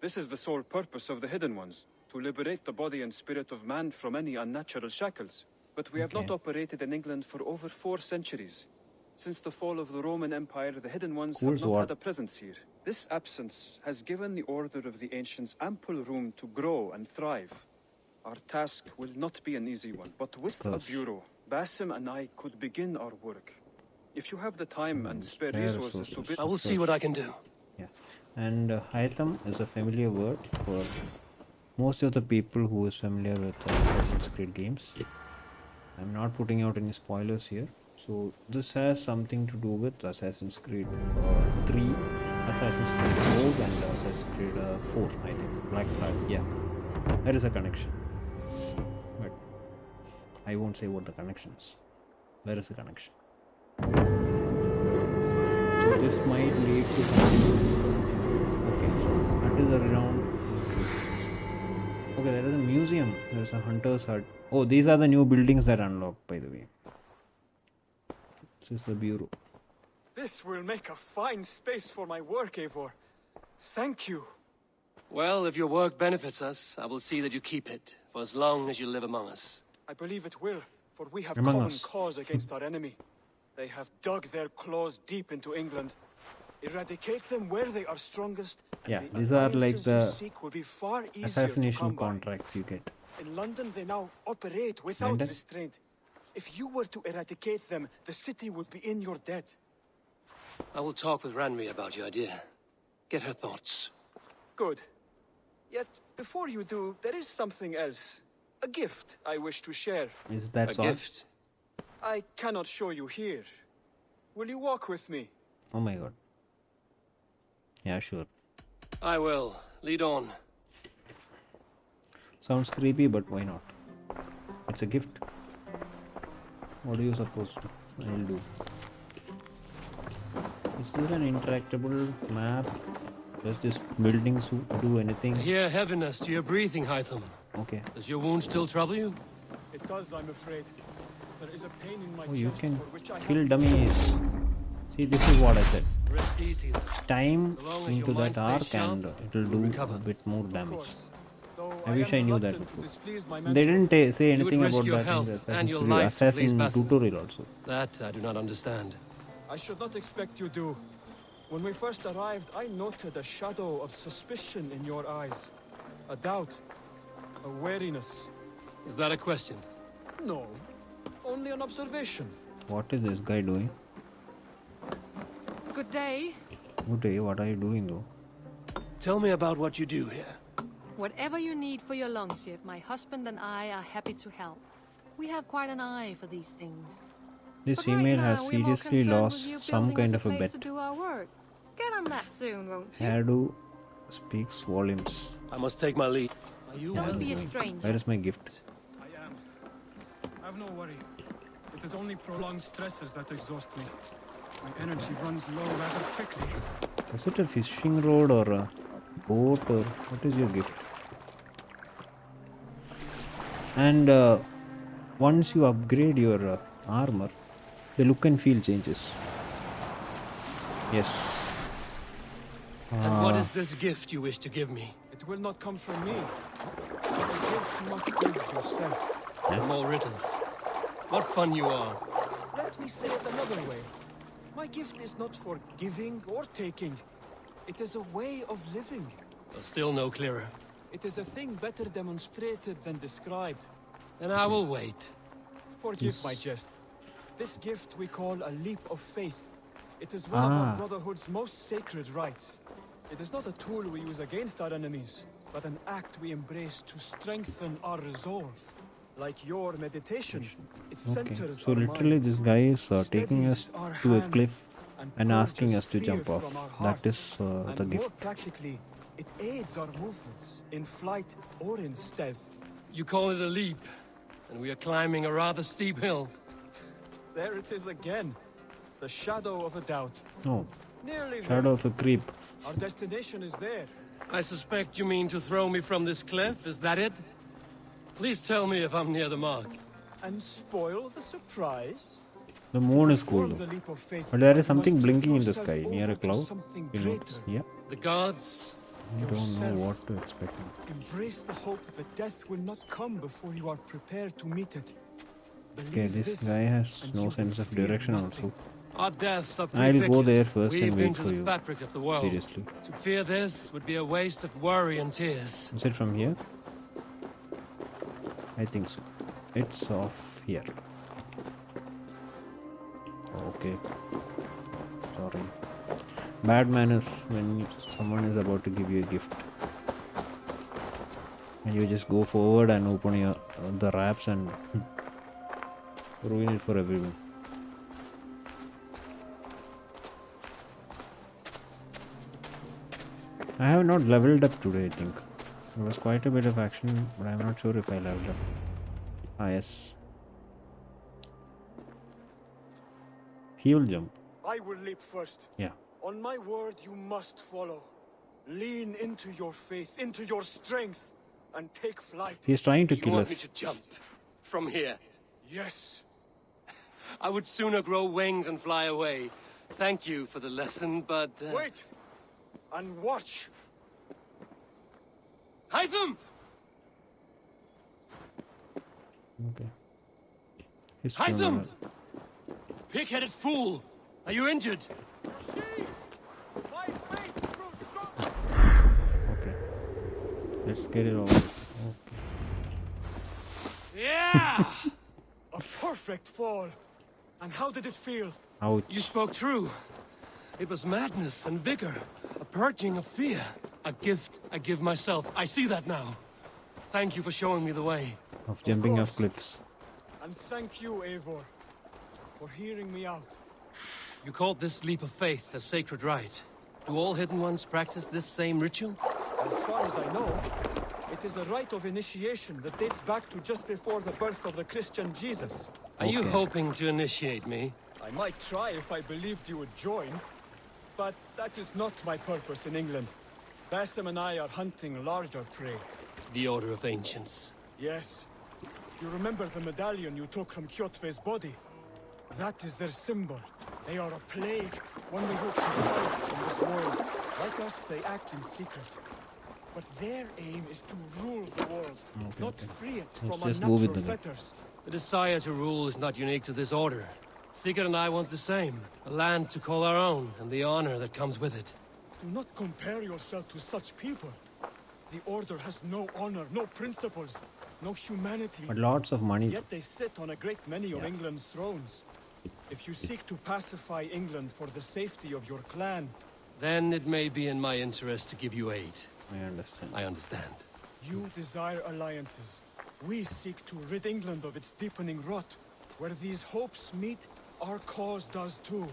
This is the sole purpose of the Hidden Ones, to liberate the body and spirit of man from any unnatural shackles. But we have not Okay. operated in England for over 4 centuries. Since the fall of the Roman Empire, the Hidden Ones Cool have not sword. had a presence here. This absence has given the Order of the Ancients ample room to grow and thrive. Our task will not be an easy one, but with a course. bureau, Basim and I could begin our work. If you have the time and spare spare resources to resources. build... I will see what I can do. Yeah, and Hytham is a familiar word for most of the people who is familiar with Assassin's Creed games. I'm not putting out any spoilers here. So this has something to do with Assassin's Creed 3, Assassin's Creed Rogue, and Assassin's Creed 4, I think. Black Flag, yeah. There is a connection. But I won't say what the connection is. There is a connection. So this might lead to something. Okay, that is a renowned. Okay, there is a museum. There is a hunter's hut. Oh, these are the new buildings that unlocked, by the way. This is the bureau. This will make a fine space for my work, Eivor. Thank you. Well, if your work benefits us, I will see that you keep it, for as long as you live among us. I believe it will, for we have Among common us. cause against our enemy. They have dug their claws deep into England. Eradicate them where they are strongest. and Yeah, the these are like alliances you the seek will be far easier to assassination come by. contracts you get. In London, they now operate without London? restraint. If you were to eradicate them, the city would be in your debt. I will talk with Ranri about your idea. Get her thoughts. Good. Yet, before you do, there is something else. A gift I wish to share. Is that A so? gift? I cannot show you here. Will you walk with me? Oh my god. Yeah, sure. I will. Lead on. Sounds creepy, but why not? It's a gift. What do you suppose I'll do? Is this an interactable map? Does this building do anything? I hear heaviness to your breathing, Hytham. Okay. Does your wound still trouble you? It does, I'm afraid. There is a pain in my Oh, you chest can for which I kill have... dummies. See, this is what I said. Rest easy then. time So long as into your mind that stays arc sharp, and it will you'll do recover. a bit more damage. Course. Though I wish I am knew that reluctant to before. displease my They mentor. didn't say You would anything risk about your that in health the and Assassin's your Creed life to please Assassin Basim. tutorial also. That I do not understand. I should not expect you do. When we first arrived, I noted a shadow of suspicion in your eyes. A doubt. A wariness. Is that a question? No. Only an observation. What is this guy doing? Good day. Good day, what are you doing though? Tell me about what you do here. Whatever you need for your longship, my husband and I are happy to help. We have quite an eye for these things. This But right female now, has we're more seriously concerned lost with you some building kind us of a place bet. to do our work. Get on that soon, won't you? Hairdo speaks volumes. I must take my leave. Are you Don't well? be a stranger. Where is my gift? I am. Have no worry. It is only prolonged stresses that exhaust me. My energy runs low rather quickly. Is it a fishing rod or a boat or what is your gift? And once you upgrade your armor, the look and feel changes. Yes. And what is this gift you wish to give me? It will not come from me. It's a gift you must give yourself. More riddles. What fun you are. Let me say it another way. My gift is not for giving or taking. It is a way of living. Still no clearer. It is a thing better demonstrated than described. Then I will wait. Forgive my jest. This gift we call a leap of faith. It is one of our Brotherhood's most sacred rites. It is not a tool we use against our enemies, but an act we embrace to strengthen our resolve. Like your meditation, it Okay. centers So our literally minds, this guy is taking us steadies our to a hands, cliff and asking purges us to fear jump from off. our That hearts. is And the more gift. practically, it aids our movements, in flight or in stealth. You call it a leap, and we are climbing a rather steep hill. There it is again. The shadow of a doubt. Oh, Nearly there. shadow of a creep. Our destination is there. I suspect you mean to throw me from this cliff, is that it? Please tell me if I'm near the mark. And spoil the surprise. The moon is cool Perform though. the leap of faith, But there is you must something give blinking in the yourself sky near a over to cloud. something You notice? greater. Yeah. The gods? You don't know Yourself. what to expect. Embrace the hope that death will not come before you are prepared to meet it. Okay, Believe this this, guy has and no you sense will of fear direction nothing. also. Our deaths are I'll go prefigured. there first We've and been wait to for the you. fabric of the world. Seriously. To fear this would be a waste of worry and tears. Is it from here? I think so. It's off here. Okay. Sorry. Bad manners when someone is about to give you a gift. And you just go forward and open your the wraps and ruin it for everyone. I have not leveled up today, I think. There was quite a bit of action, but I'm not sure if I leveled up. Ah, yes. He'll jump. I will leap first. Yeah. On my word, you must follow. Lean into your faith, into your strength, and take flight. He's trying to You kill want me us. to jump from here? Yes. I would sooner grow wings and fly away. Thank you for the lesson, but... Wait! And watch! Hytham! Okay. He's Hytham! phenomenal. Pig-headed fool! Are you injured? Okay. Let's get it over with. Okay. Yeah! A perfect fall. And how did it feel? Ouch. You spoke true. It was madness and vigor. A purging of fear. A gift I give myself. I see that now. Thank you for showing me the way. Of jumping off course. cliffs. And thank you, Eivor, for hearing me out. You called this leap of faith a sacred rite. Do all hidden ones practice this same ritual? As far as I know, it is a rite of initiation that dates back to just before the birth of the Christian Jesus. Are you Okay. hoping to initiate me? I might try if I believed you would join, but that is not my purpose in England. Basim and I are hunting larger prey. The Order of Ancients. Yes. You remember the medallion you took from Kjotve's body? That is their symbol. They are a plague, One may hope to hide from this world. Like us, they act in secret. But their aim is to rule the world, not free it Let's from just go with unnatural the guy. fetters. The desire to rule is not unique to this order. Sigurd and I want the same. A land to call our own, and the honor that comes with it. Do not compare yourself to such people. The Order has no honor, no principles, no humanity. But lots of money. Yet they sit on a great many of England's thrones. If you seek to pacify England for the safety of your clan, Then it may be in my interest to give you aid. I understand. I understand. you desire alliances. We seek to rid England of its deepening rot. Where these hopes meet, our cause does too.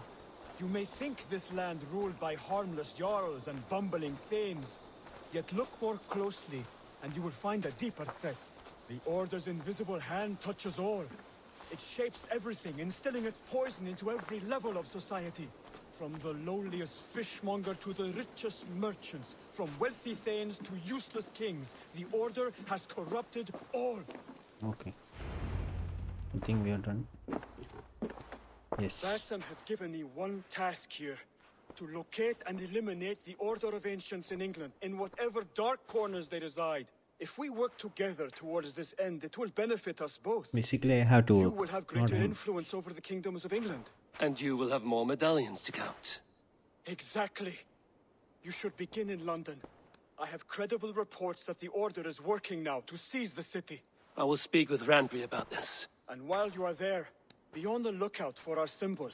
You may think this land ruled by harmless jarls and bumbling thanes. Yet look more closely, and you will find a deeper threat. The Order's invisible hand touches all. It shapes everything, instilling its poison into every level of society. From the lowliest fishmonger to the richest merchants, from wealthy thanes to useless kings, the Order has corrupted all. Okay. I think we are done. Yes. Bassam has given me one task here. To locate and eliminate the Order of Ancients in England, in whatever dark corners they reside. If we work together towards this end, it will benefit us both. Basically, I have to You work. will have not greater him. influence over the kingdoms of England. And you will have more medallions to count. Exactly. You should begin in London. I have credible reports that the Order is working now to seize the city. I will speak with Randry about this. And while you are there, be on the lookout for our symbol.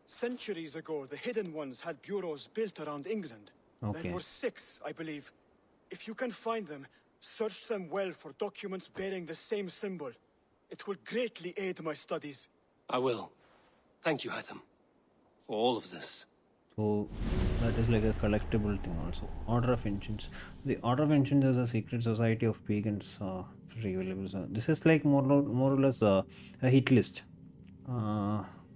Centuries ago, the Hidden Ones had bureaus built around England. Okay. There were 6, I believe. If you can find them, search them well for documents bearing the same symbol. It will greatly aid my studies. I will. Thank you, Hytham, for all of this. So that is like a collectible thing also. Order of Ancients. The Order of Ancients is a secret society of pagans. Available. So this is like more or less a hit list.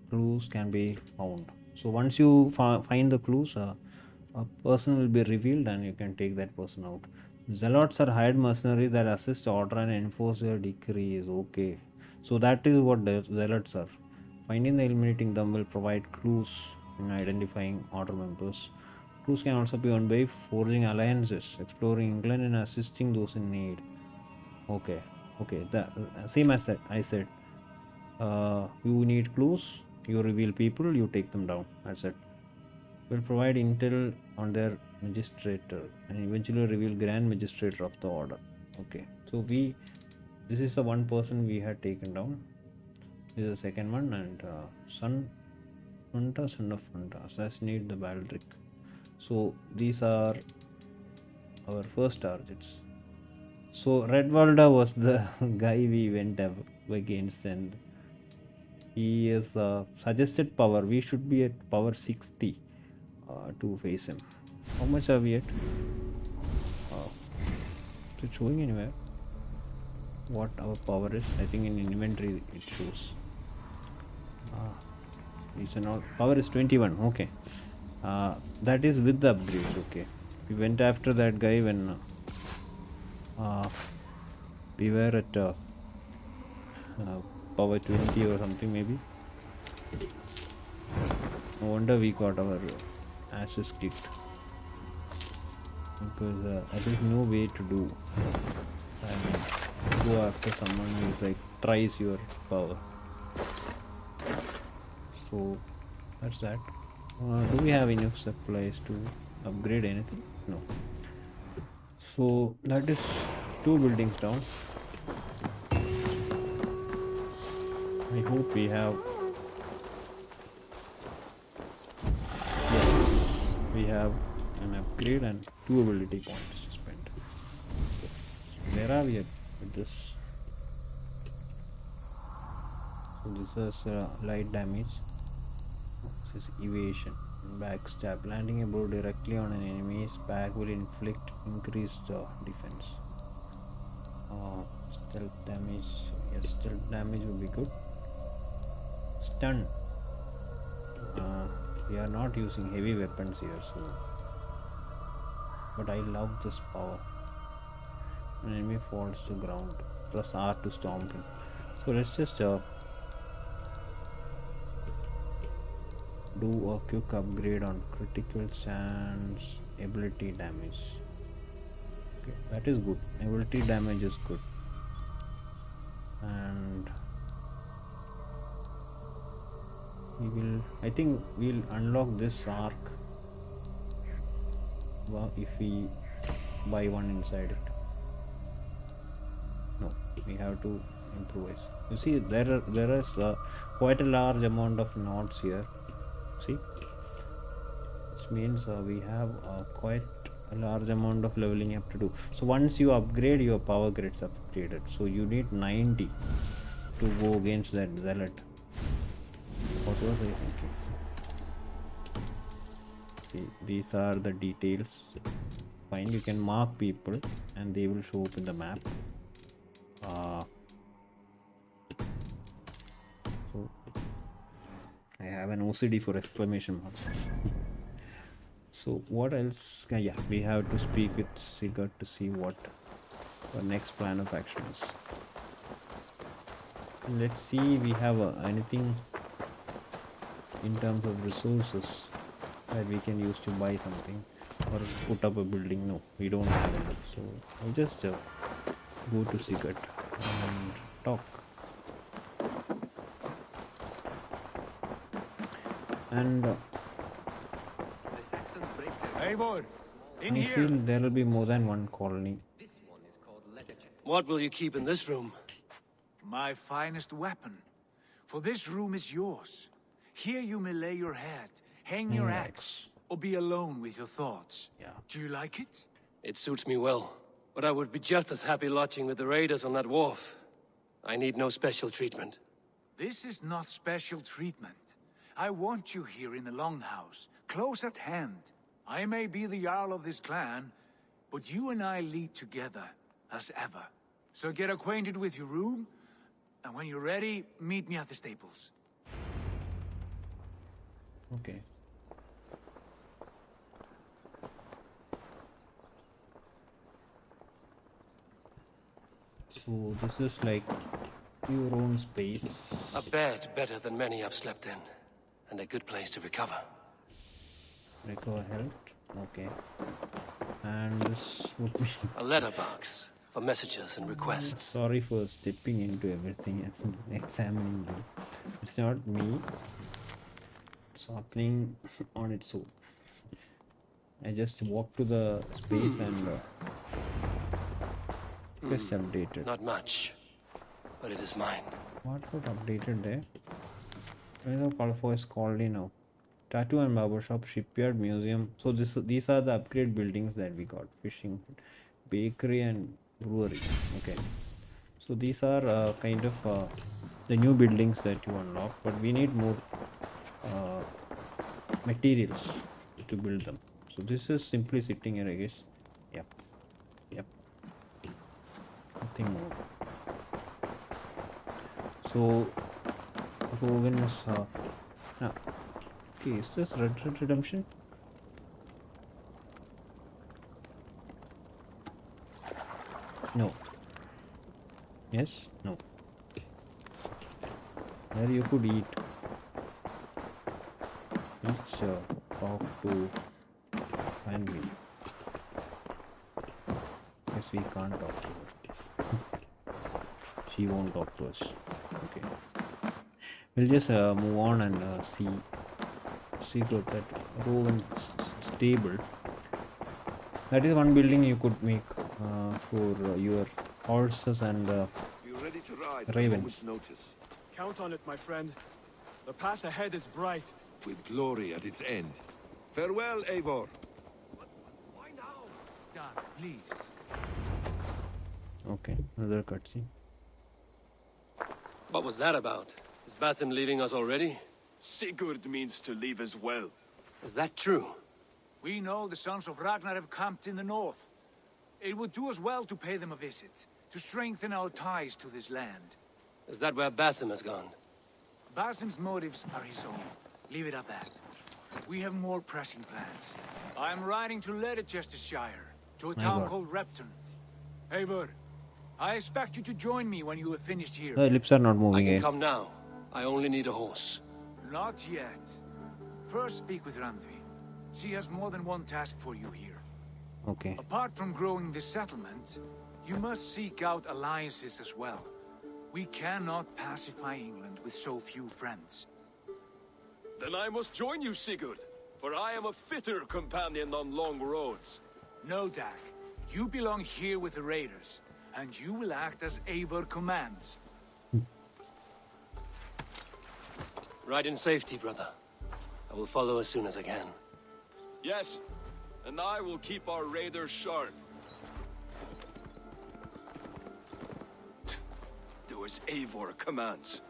Clues can be found. So once you find the clues, a person will be revealed and you can take that person out. Zealots are hired mercenaries that assist order and enforce your decrees. Okay. So that is what the zealots are. Finding and eliminating them will provide clues in identifying order members. Clues can also be earned by forging alliances, exploring England and assisting those in need. Okay. The same as that I said. You need clues, you reveal people, you take them down. That's it. Will provide intel on their magistrator and eventually reveal grand magistrator of the order. Okay. So this is the one person we had taken down. This is the second one, and son of Fanta, assassinate the Baldric. So these are our first targets. So Redwalda was the guy we went up against, and he is suggested power. We should be at power 60 to face him. How much are we at? Is it showing anywhere what our power is? I think in inventory it shows. Power is 21. Okay. That is with the upgrades. Okay. We went after that guy when we were at power 20 or something maybe. No wonder we got our asses kicked, because there is no way to do and go after someone who is like tries your power. So that's that. Do we have enough supplies to upgrade anything? No. So that is 2 buildings down. I hope we have. Yes, we have an upgrade and 2 ability points to spend. Where are we at with this? So this is light damage. This is evasion, backstab. Landing a blow directly on an enemy's back will inflict increased defense. Stealth damage. Yes, stealth damage will be good. Stun. We are not using heavy weapons here, so. But I love this power. An enemy falls to ground. Press R to stomp him. So let's just Do a quick upgrade on critical chance ability damage. Okay, that is good. Ability damage is good. And I think we'll unlock this arc if we buy one inside it. No, we have to improvise. You see, there is quite a large amount of knots here. See, which means we have quite a large amount of leveling up to do. So once you upgrade, your power gets upgraded. So you need 90 to go against that zealot. What was I thinking? See, these are the details. Fine, you can mark people and they will show up in the map. So I have an OCD for exclamation marks. So what else? Yeah, we have to speak with Sigurd to see what the next plan of action is. Let's see, we have anything in terms of resources that we can use to buy something or put up a building. No, we don't have enough. So I'll just go to Sigurd and talk. And Eivor, in I here. feel there will be more than one colony. What will you keep in this room? My finest weapon. For this room is yours. Here you may lay your head, hang your axe, or be alone with your thoughts. Yeah. Do you like it? It suits me well, but I would be just as happy lodging with the raiders on that wharf. I need no special treatment. This is not special treatment. I want you here in the Longhouse, close at hand. I may be the Jarl of this clan, but you and I lead together, as ever. So get acquainted with your room, and when you're ready, meet me at the stables. Okay. So this is like your own space. A bed better than many I've slept in, and a good place to recover. Recover health. Okay. And this would be. A letterbox for messages and requests. Sorry for stepping into everything and examining you. It's not me. It's happening on its own. I just walked to the space and just updated. Not much, but it is mine. What got updated there? Where the Colfor is called in now? Tattoo and barber shop, shipyard, museum. So these are the upgrade buildings that we got. Fishing, bakery and brewery. Okay. So these are kind of the new buildings that you unlock, but we need more materials to build them. So this is simply sitting here, I guess. Yep. Yep. Nothing more. So Rogan is okay, is this Red Dead Redemption? No. Yes? No. There you could eat. Let's talk to family. Guess we can't talk to her. She won't talk to us. Okay. We'll just move on and see to that Rowan stable. That is one building you could make for your horses and You ready to ride? ravens. Notice. Count on it, my friend. The path ahead is bright. With glory at its end. Farewell, Eivor. Why now? Done, please. Okay, another cutscene. What was that about? Is Basim leaving us already? Sigurd means to leave as well. Is that true? We know the sons of Ragnar have camped in the north. It would do us well to pay them a visit, to strengthen our ties to this land. Is that where Basim has gone? Basim's motives are his own. Leave it at that. We have more pressing plans. I am riding to Leicestershire, to a town God. called Repton. Eivor, I expect you to join me when you have finished here. The lips are not I moving. can come now. I only need a horse. Not yet. First speak with Randvi. She has more than one task for you here. Okay. Apart from growing this settlement, you must seek out alliances as well. We cannot pacify England with so few friends. Then I must join you, Sigurd, for I am a fitter companion on long roads. No, Dag. You belong here with the raiders, and you will act as Eivor commands. Ride in safety, brother. I will follow as soon as I can. Yes, and I will keep our raiders sharp. Do as Eivor commands.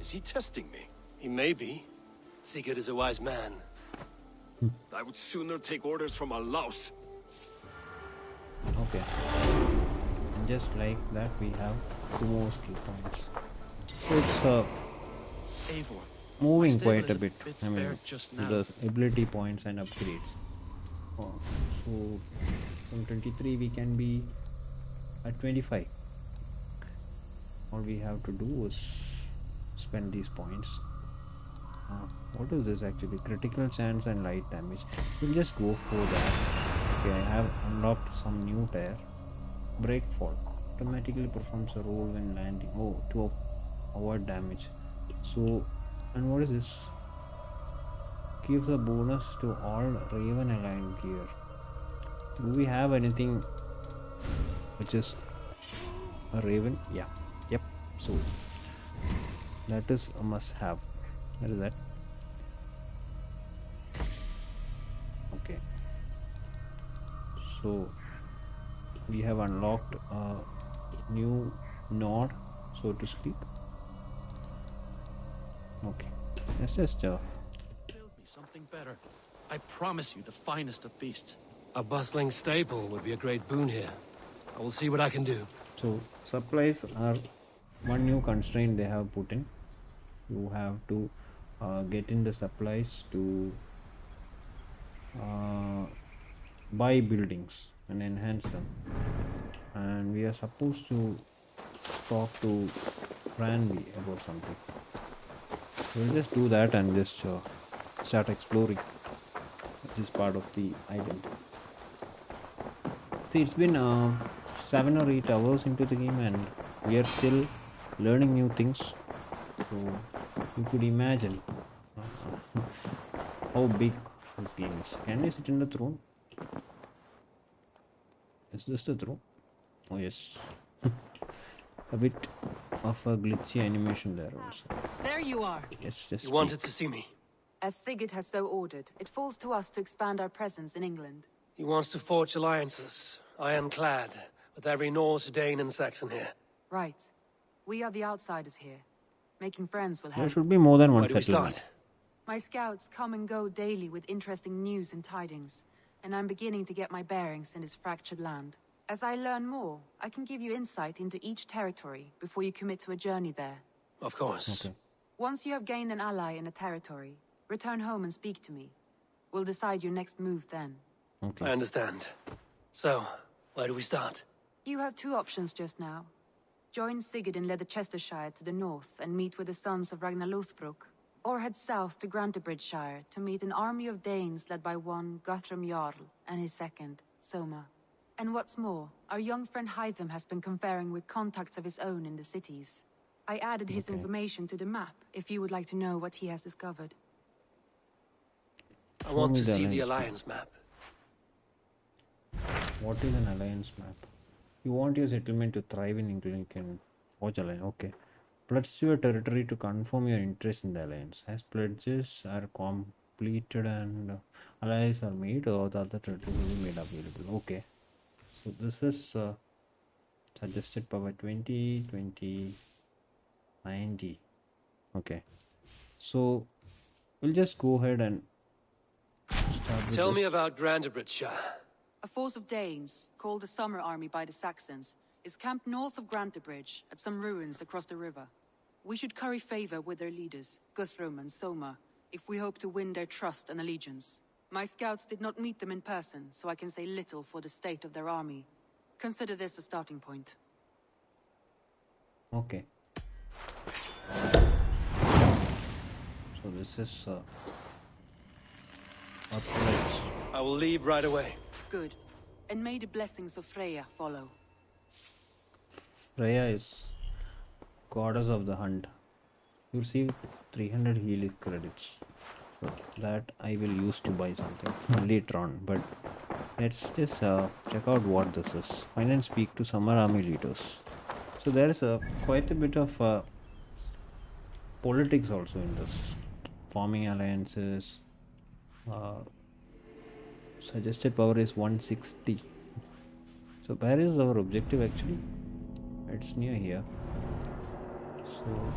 Is he testing me? He may be. Sigurd is a wise man. I would sooner take orders from a louse. Okay. And just like that, we have 2 more skill points. So it's Eivor, moving my stable quite is a bit. bit I mean, spared just now. the ability points and upgrades. So from 23 we can be at 25. All we have to do is spend these points. What is this actually? Critical chance and light damage. We'll just go for that. Okay, I have unlocked some new tier. Breakfall automatically performs a roll when landing. Oh, to avoid damage. So, and what is this? Gives a bonus to all Raven aligned gear. Do we have anything which is a Raven? Yeah. Yep. So that is a must have. What is that? Okay. So we have unlocked a new node, so to speak. Okay. Let's just Build me something better. I promise you the finest of beasts. A bustling stable would be a great boon here. I will see what I can do. So supplies are one new constraint they have put in. You have to get in the supplies to buy buildings and enhance them, and we are supposed to talk to Ranvi about something. We'll just do that and just start exploring this part of the island. See, it's been 7 or 8 hours into the game and we are still learning new things. So you could imagine how big this game is. Can we sit in the throne? Is this the throne? Oh yes. A bit of a glitchy animation there also. There you are. Yes, just You wanted to see me. As Sigurd has so ordered, it falls to us to expand our presence in England. He wants to forge alliances, ironclad, with every Norse, Dane, and Saxon here. Right. We are the outsiders here. Making friends will There help. should be more than one Where do we settlement. start? My scouts come and go daily with interesting news and tidings, and I'm beginning to get my bearings in this fractured land. As I learn more, I can give you insight into each territory before you commit to a journey there. Of course. Okay. Once you have gained an ally in a territory, return home and speak to me. We'll decide your next move then. Okay. I understand. So, where do we start? You have 2 options just now. Join Sigurd in Leicestershire to the north and meet with the sons of Ragnar Lothbrok, or head south to Grantebridgeshire to meet an army of Danes led by one Guthrum Jarl and his second, Soma. And what's more, our young friend Hytham has been conferring with contacts of his own in the cities. I added his information to the map if you would like to know what he has discovered. I want to me the see the alliance alliance map. What is an alliance map? You want your settlement to thrive in England, you can forge alliance. Okay. Pledge to your territory to confirm your interest in the alliance. As pledges are completed and allies are made, or the other territories will be made available. Okay. So this is suggested power 20, 20, 90. Okay. So we'll just go ahead and start with Tell me this. about Grantebridgeshire. A force of Danes, called the Summer Army by the Saxons, is camped north of Grantebridge at some ruins across the river. We should curry favor with their leaders, Guthrum and Soma, if we hope to win their trust and allegiance. My scouts did not meet them in person, so I can say little for the state of their army. Consider this a starting point. Okay. So this is Let's I will leave right away. Good. And may the blessings of Freya follow. Freya is goddess of the hunt. You receive 300 healing credits. So that I will use to buy something later on. But let's just check out what this is. Find and speak to summer army leaders. So there is quite a bit of politics also in this. Forming alliances. Suggested power is 160. So where is our objective actually? It's near here. So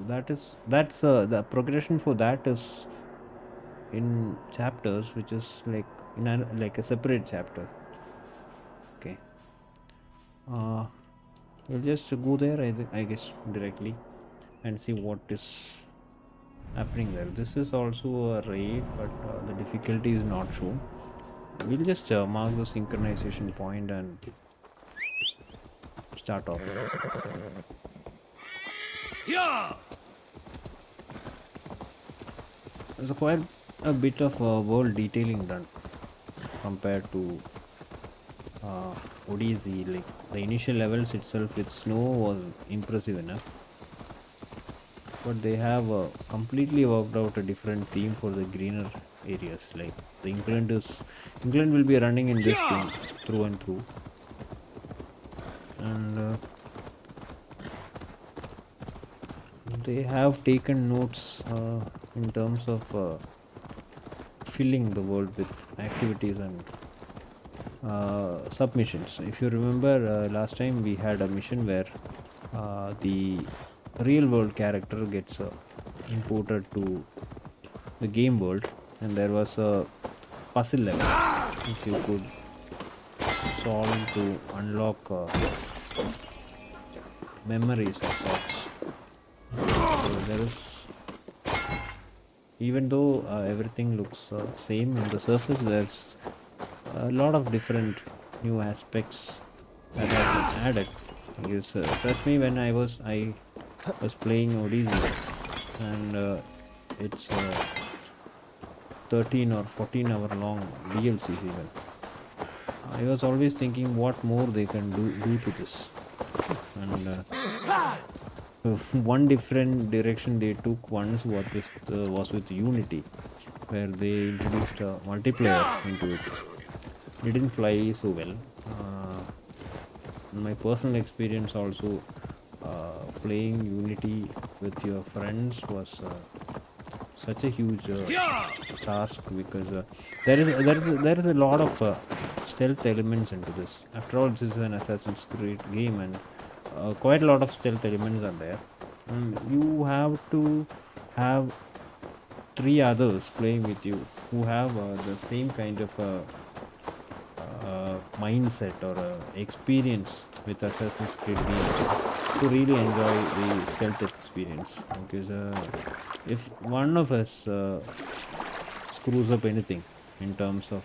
that's the progression for that is in chapters, which is like like a separate chapter. Okay. We'll just go there, I guess, directly and see what is happening there. This is also a raid, but the difficulty is not shown. We'll just mark the synchronization point and start off. Yeah. There's quite a bit of world detailing done compared to Odyssey. Like the initial levels itself with snow was impressive enough, but they have completely worked out a different theme for the greener areas. Like the England will be running in this game through and through, and they have taken notes in terms of filling the world with activities and submissions. If you remember, last time we had a mission where the real world character gets imported to the game world, and there was a puzzle level which you could solve to unlock memories of sorts. So there is, even though everything looks same on the surface, there's a lot of different new aspects that have been added. Because trust me, when I was playing Odyssey, and it's 13 or 14 hour long DLCs even. I was always thinking what more they can do to this, and one different direction they took once was with Unity, where they introduced a multiplayer into it. It didn't fly so well. My personal experience also, playing Unity with your friends was such a huge task, because there is a lot of stealth elements into this. After all, this is an Assassin's Creed game, and quite a lot of stealth elements are there. You have to have 3 others playing with you who have the same kind of mindset or experience with Assassin's Creed games to really enjoy the stealth experience. Because if one of us screws up anything in terms of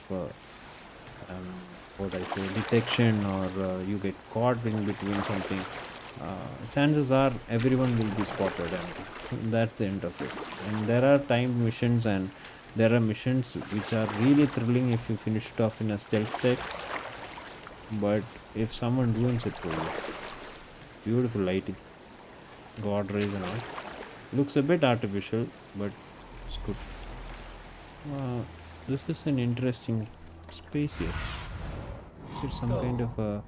what I say, detection, or you get caught in between something, chances are everyone will be spotted, and that's the end of it. And there are timed missions, and there are missions which are really thrilling if you finish it off in a stealth state, but if someone ruins it for you. Beautiful lighting, god rays and all. Looks a bit artificial, but it's good. This is an interesting space here. Is it some kind of a...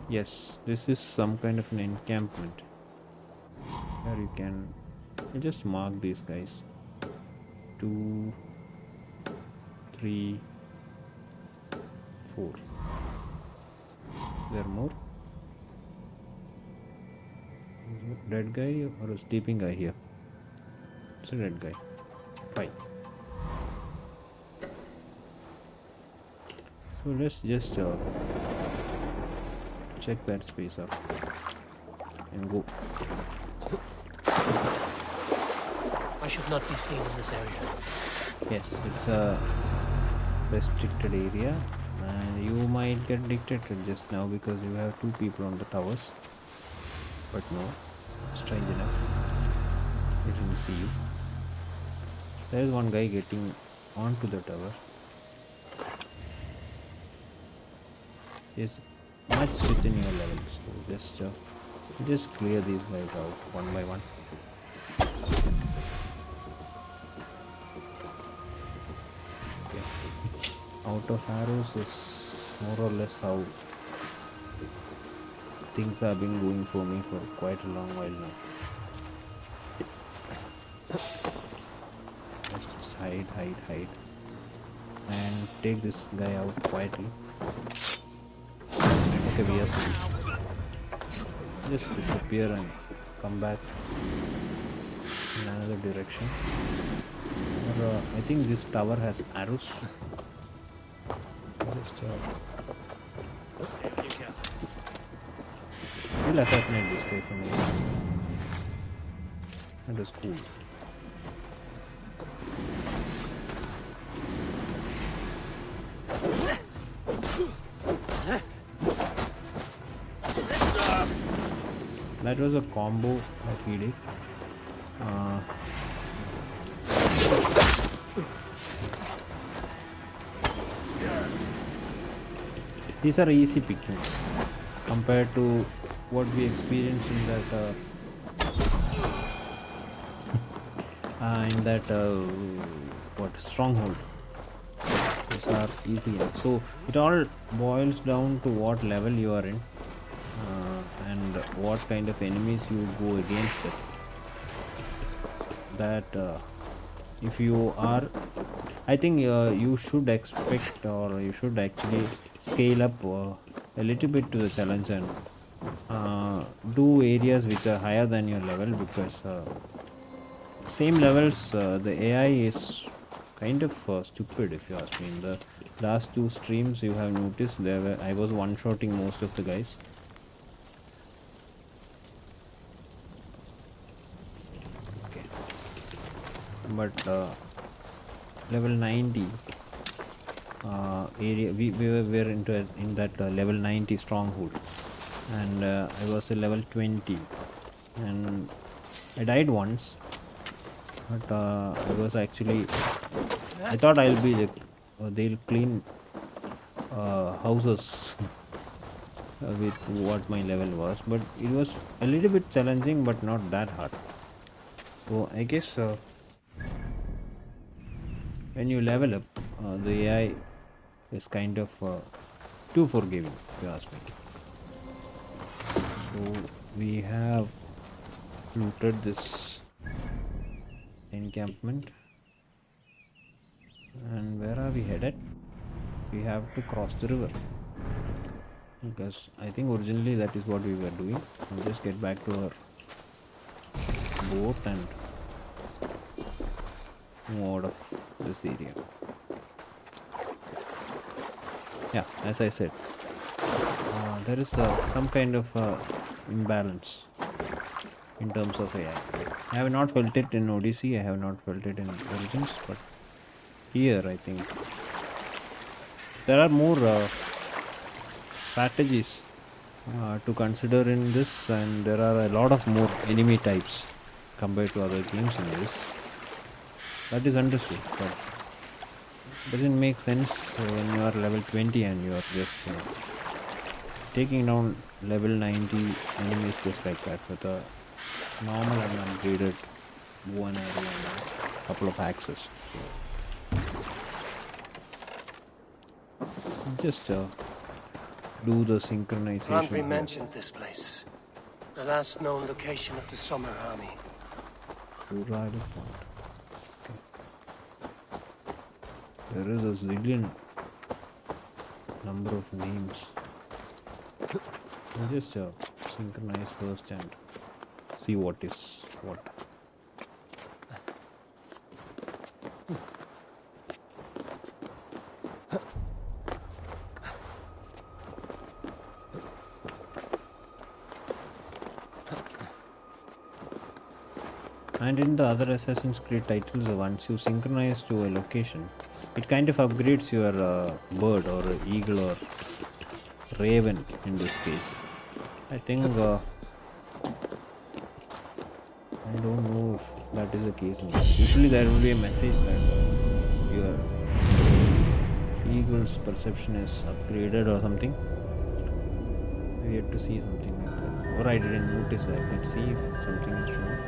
Yes, this is some kind of an encampment where you can just mark these guys. 2, 3, 4. There are more? Is it dead guy or a sleeping guy here? It's a dead guy. 5. So let's just check that space up and go. I should not be seen in this area. Yes, it's a restricted area, and you might get detected just now because you have 2 people on the towers. But no, strange enough, they didn't see you. There is one guy getting onto the tower. Is much within your level, so just clear these guys out one by one. Okay. Out of arrows is more or less how things have been going for me for quite a long while now. Let's just hide and take this guy out quietly. Okay, we are safe. Just disappear and come back in another direction. Or, I think this tower has arrows. Just we'll assassinate this guy from here. That was cool. That was a combo that he did. These are easy pickings compared to what we experienced in that what stronghold. These are easy. So it all boils down to what level you are in. And what kind of enemies you go against it. That if you are, I think you should expect, or you should actually scale up a little bit to the challenge and do areas which are higher than your level, because same levels the AI is kind of stupid, if you ask me. In the last two streams you have noticed I was one-shotting most of the guys. But level 90 area, we were in that level 90 stronghold, and I was a level 20, and I died once, but I was actually, I thought I'll be they'll clean houses with what my level was, but it was a little bit challenging but not that hard. So I guess when you level up, the AI is kind of too forgiving, if you ask me. So we have looted this encampment, and where are we headed? We have to cross the river, because I think originally that is what we were doing. We'll just get back to our boat and move out of this area. Yeah, as I said, there is some kind of imbalance in terms of AI. I have not felt it in Odyssey, I have not felt it in Origins, but here I think there are more strategies to consider in this, and there are a lot of more enemy types compared to other games in this. That is understood, but doesn't make sense when you are level 20 and you are just taking down level 90 enemies just like that with a normal and upgraded bow and arrow and a couple of axes. Just do the synchronization. Andri mentioned this place. The last known location of the Summer Army. RAD point. There is a zillion number of names. I'll just synchronize first and see what is what. And in the other Assassin's Creed titles, once you synchronize to a location, it kind of upgrades your bird or eagle or raven in this case. I think I don't know if that is the case. Usually there will be a message that your eagle's perception is upgraded or something. We have to see something like that. Or I didn't notice that. Let's see if something is wrong.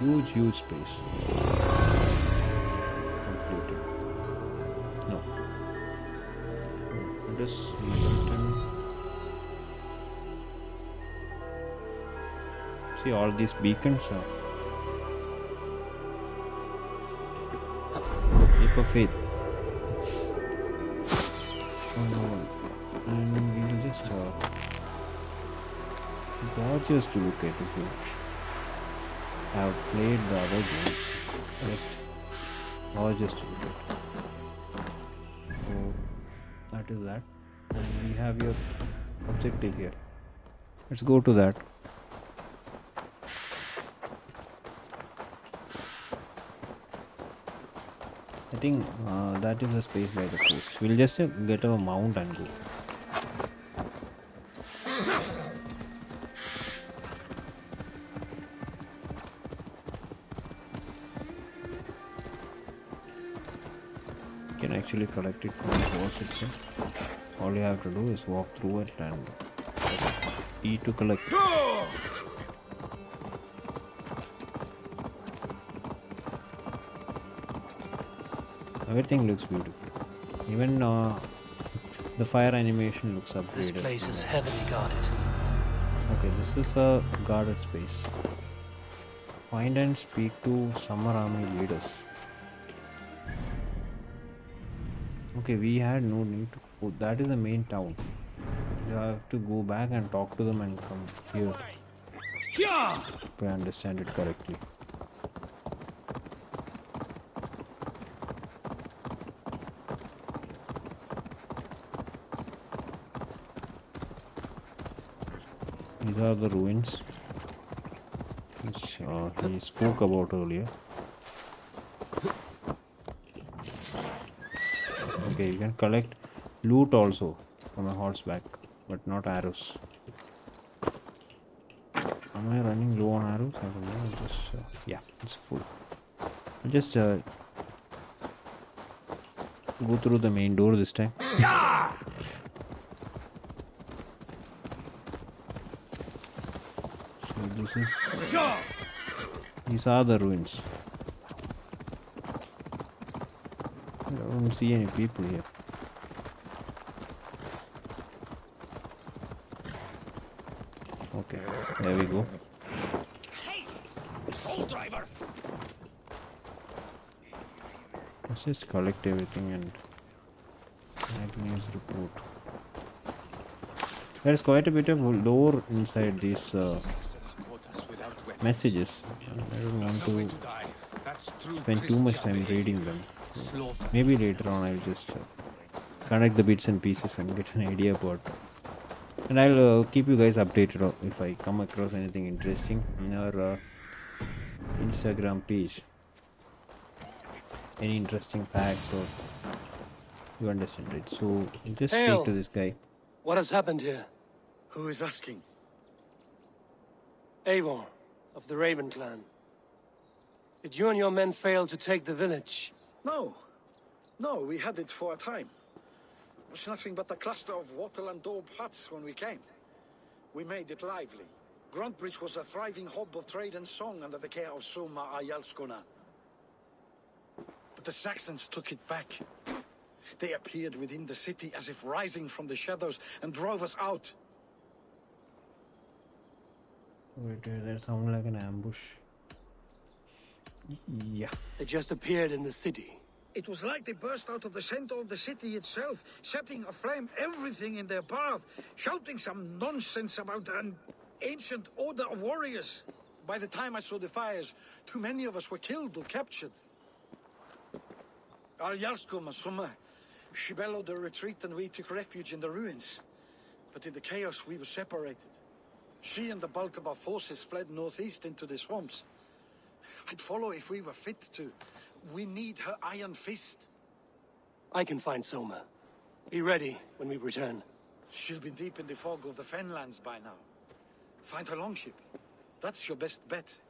Huge space. Completed. No. It is see all these beacons are leap of faith. And we'll just gorgeous to look at if you have played the other games. Just gorgeous to look at. So that is that. And we have your objective here. Let's go to that. I think that is the space by the coast. We'll just get our mount and go. You can actually collect it from the horse itself. All you have to do is walk through it and E to collect. Everything looks beautiful. Even the fire animation looks upgraded. This place is heavily guarded. Okay, this is a guarded space. Find and speak to Summer Army leaders. Okay, we had no need to go. That is the main town. You have to go back and talk to them and come here. If I understand it correctly. These are the ruins which he spoke about earlier. Okay, you can collect loot also from a horseback, but not arrows. Am I running low on arrows? I don't know. Just yeah, it's full. I'll just go through the main door this time. So these are the ruins. I don't see any people here. Okay, there we go. Hey, soul driver. Let's just collect everything and Agnes report. There's quite a bit of lore inside these messages. I don't want to spend too much time reading them. So maybe later on I'll just connect the bits and pieces and get an idea about it. And I'll keep you guys updated if I come across anything interesting on our Instagram page. Any interesting facts or you understand it. So just speak to this guy. What has happened here? Who is asking? Eivor, of the Raven clan. Did you and your men fail to take the village? No. No, we had it for a time. It was nothing but a cluster of wattle and daub huts when we came. We made it lively. Gruntbridge was a thriving hub of trade and song under the care of Soma Ayalskona. But the Saxons took it back. They appeared within the city as if rising from the shadows and drove us out. Wait, that sounds like an ambush. Yeah. They just appeared in the city. It was like they burst out of the center of the city itself, setting aflame everything in their path, shouting some nonsense about an ancient order of warriors. By the time I saw the fires, too many of us were killed or captured. Our Yarskoma, Summa, she bellowed a retreat and we took refuge in the ruins. But in the chaos we were separated. She and the bulk of our forces fled northeast into the swamps. I'd follow if we were fit to. We need her iron fist. I can find Soma. Be ready when we return. She'll be deep in the fog of the Fenlands by now. Find a longship. That's your best bet.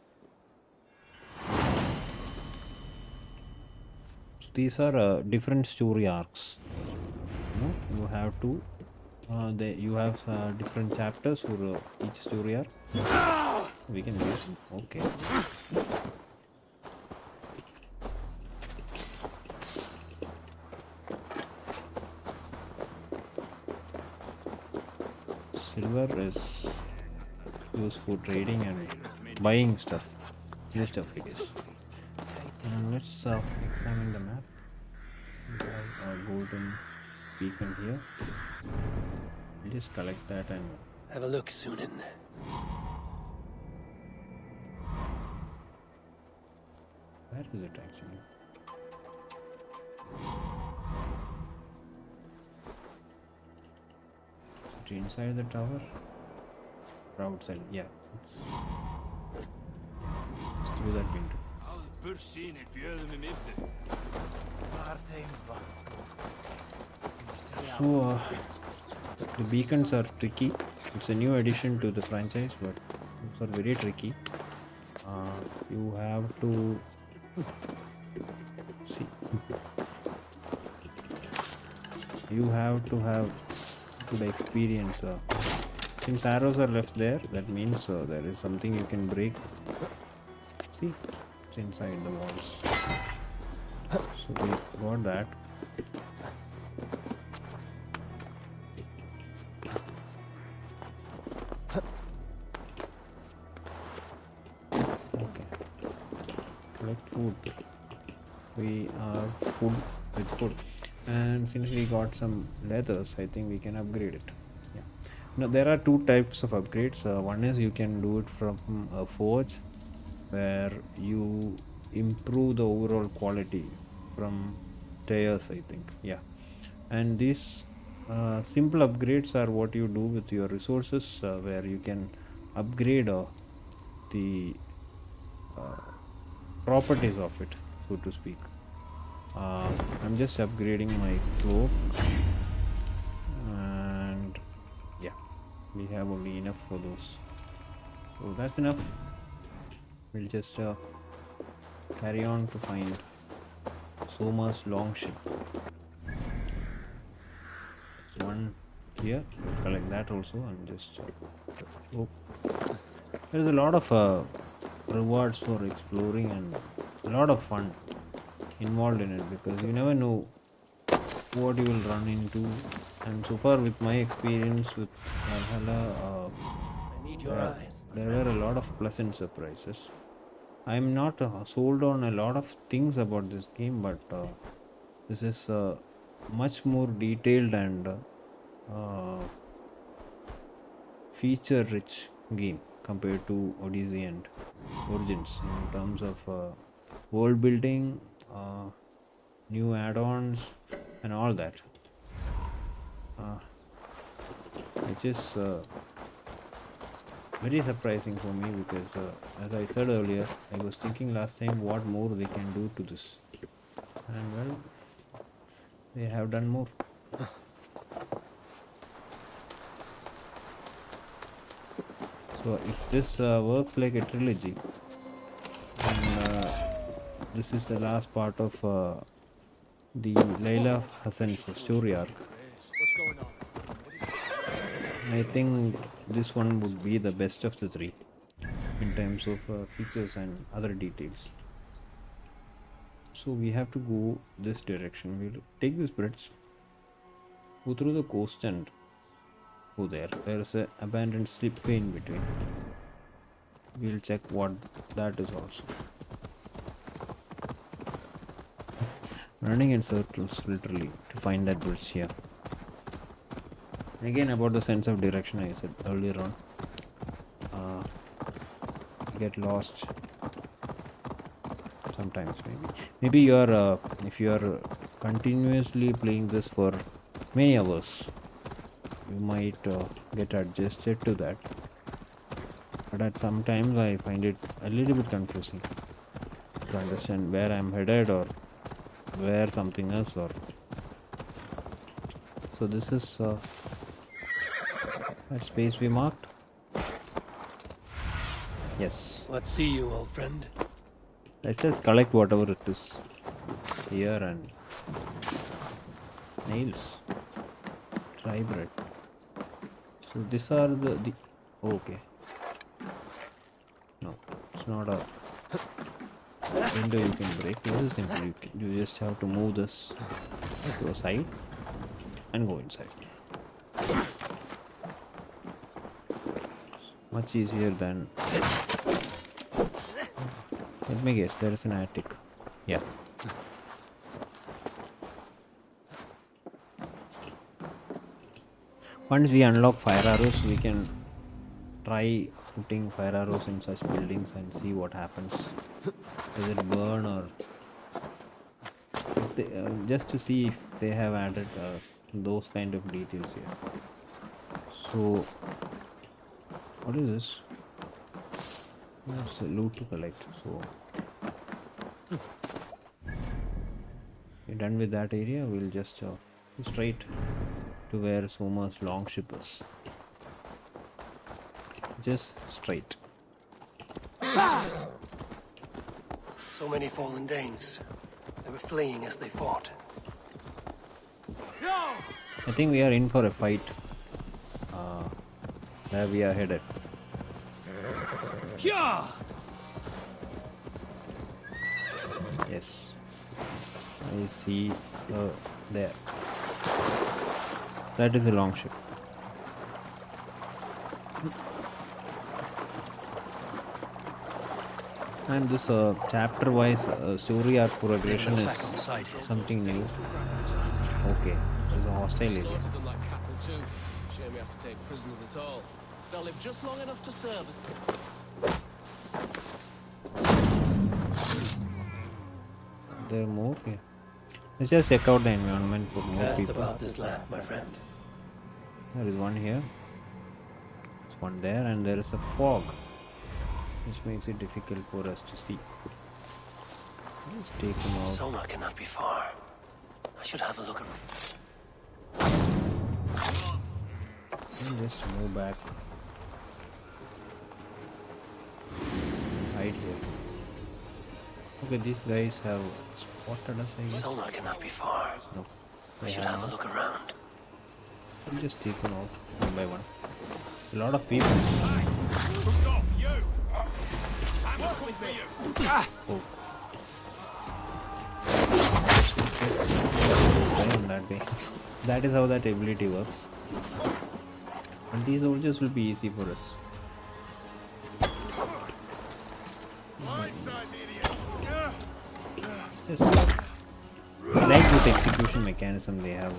So these are different story arcs. You have to you have different chapters for each story arc. We can use okay. Silver is used for trading and buying stuff, new stuff I guess. And let's examine the map. We have a golden beacon here. We'll just collect that and have a look, Sunan. where is it actually? Is it inside the tower? Or outside? Yeah. It's through that window. So the beacons are tricky. It's a new addition to the franchise, but it's are very tricky. You have to see. You have to have good experience. Since arrows are left there, that means there is something you can break. See, it's inside the walls. So we got that. Okay. Collect food. We are full with food. And since we got some leathers, I think we can upgrade it. Yeah. Now there are two types of upgrades. One is you can do it from a forge, where you improve the overall quality from tiers, I think. Yeah. And these simple upgrades are what you do with your resources, where you can upgrade the properties of it, so to speak. I'm just upgrading my cloak, and yeah, we have only enough for those, so that's enough. We'll just carry on to find Soma's longship. There's one here, we'll collect that also, and just there's a lot of rewards for exploring and a lot of fun involved in it, because you never know what you will run into. And so far with my experience with Valhalla, there were a lot of pleasant surprises. I'm not sold on a lot of things about this game, but this is much more detailed and feature rich game compared to Odyssey and Origins in terms of world building, new add-ons and all that, which is very surprising for me, because as I said earlier, I was thinking last time what more they can do to this, and well, they have done more. So if this works like a trilogy, then this is the last part of the Layla Hassan's story arc. I think this one would be the best of the three in terms of features and other details. So we have to go this direction. We'll take this bridge, go through the coast and go there. There's an abandoned slipway in between. We'll check what that is also. Running in circles literally to find that bridge here. Again, about the sense of direction I said earlier on. Get lost sometimes maybe you are if you are continuously playing this for many hours, you might get adjusted to that, but at some times I find it a little bit confusing to understand where I'm headed or where something else, or so this is that space we marked. Yes. Let's see you, old friend. Let's just collect whatever it is here and nails. Try bread. So these are the okay. No, it's not a window you can break. This is simple. You just have to move this to a side and go inside. Much easier than. Let me guess. There is an attic. Yeah. Once we unlock fire arrows, we can try putting fire arrows in such buildings and see what happens. Does it burn or if they, just to see if they have added those kind of details here. So what is this? There's a loot to collect. So we're done with that area. We'll just go straight to where Soma's longship is. Just straight. So many fallen Danes. They were fleeing as they fought. I think we are in for a fight. Where we are headed. Yes. I see there. That is the longship. And this chapter wise story arc progression is something new. Okay, there's a hostile area. Slaughtered them like cattle too. Shame we have to take prisoners at all. They'll live just long enough to serve us. There are more here. Let's just check out the environment for more Asked people. about this land, my friend. There is one here. There's one there, and there is a fog, which makes it difficult for us to see. Let's take him out. Soma cannot be far. I should have a look around. And just move back. Hide here. Okay, these guys have spotted us, I guess. Soma cannot be far. No. I should have a look around. We'll just take them out one by one. A lot of people. Stop, you! I'm looking for you! Oh. Just stay on that way. That is how that ability works. And these soldiers will be easy for us. It's just I like this execution mechanism they have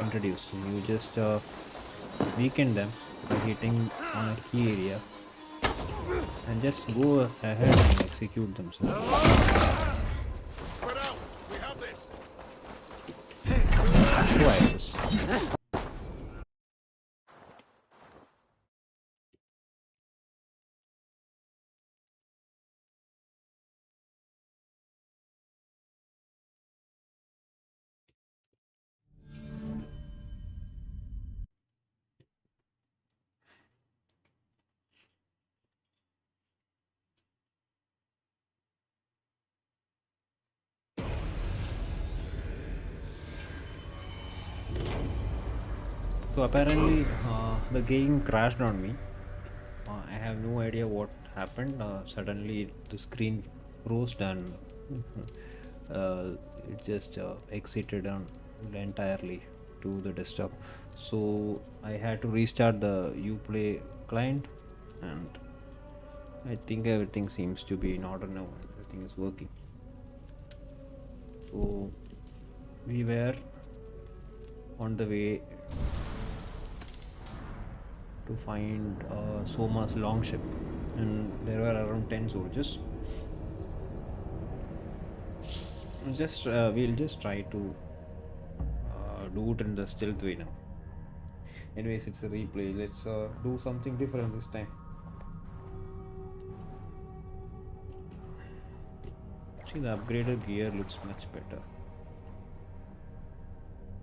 introduced. You just weaken them by hitting on a key area and just go ahead and execute them. So show access. So apparently the game crashed on me. I have no idea what happened. Suddenly the screen froze and it just exited on entirely to the desktop. So I had to restart the Uplay client, and I think everything seems to be in order now. Everything is working. So we were on the way to find Soma's longship, and there were around 10 soldiers. We'll just try to do it in the stealth way now. Anyways, it's a replay. Let's do something different this time. See, the upgraded gear looks much better.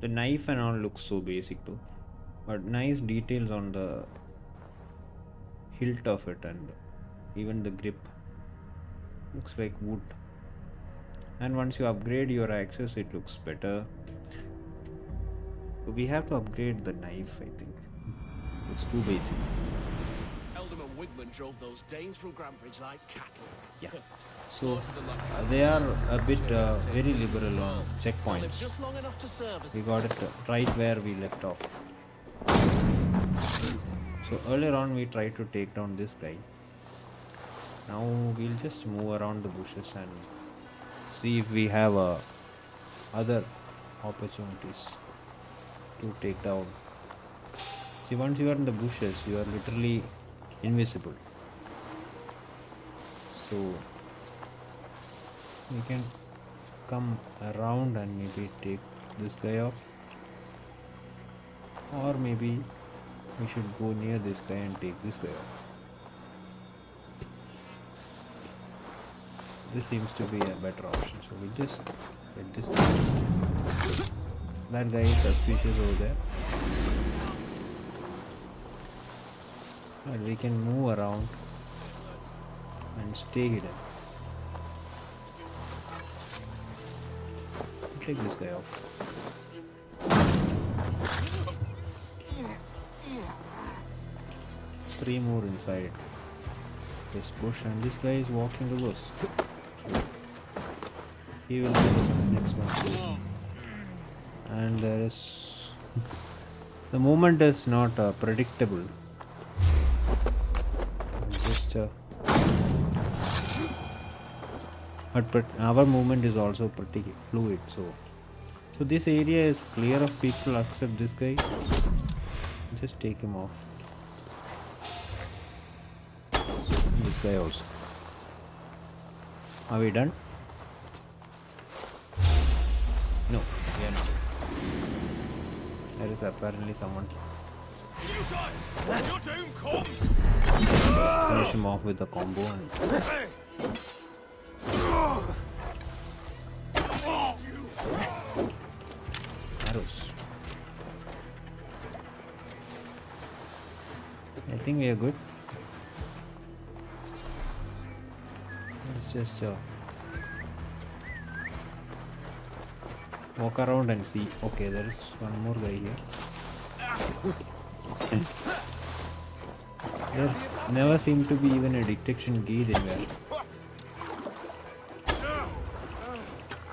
The knife and all looks so basic too, but nice details on the hilt of it and even the grip looks like wood. And once you upgrade your axes, it looks better. So we have to upgrade the knife, I think. It's too basic. Eldam and Wigman drove those Danes from Grantebridge like cattle. Yeah. So they are a bit very liberal on checkpoints. Just long enough to serve as We got it right where we left off. So earlier on we tried to take down this guy. Now we'll just move around the bushes and see if we have other opportunities to take down. See, once you are in the bushes, you are literally invisible. So we can come around and maybe take this guy off, or maybe we should go near this guy and take this guy off. This seems to be a better option, so we just get this guy. That guy is suspicious over there. And we can move around and stay hidden. Take this guy off. 3 more inside this bush, and this guy is walking the bush. He will be the next one. And there is the movement is not predictable. Just but our movement is also pretty fluid. So this area is clear of people except this guy. Just take him off. This guy also. Are we done? No, we are not. There is apparently someone. Finish him off with the combo and arrows. I think we are good. Let's just walk around and see. Okay, there is one more guy here. There never seemed to be even a detection gauge anywhere.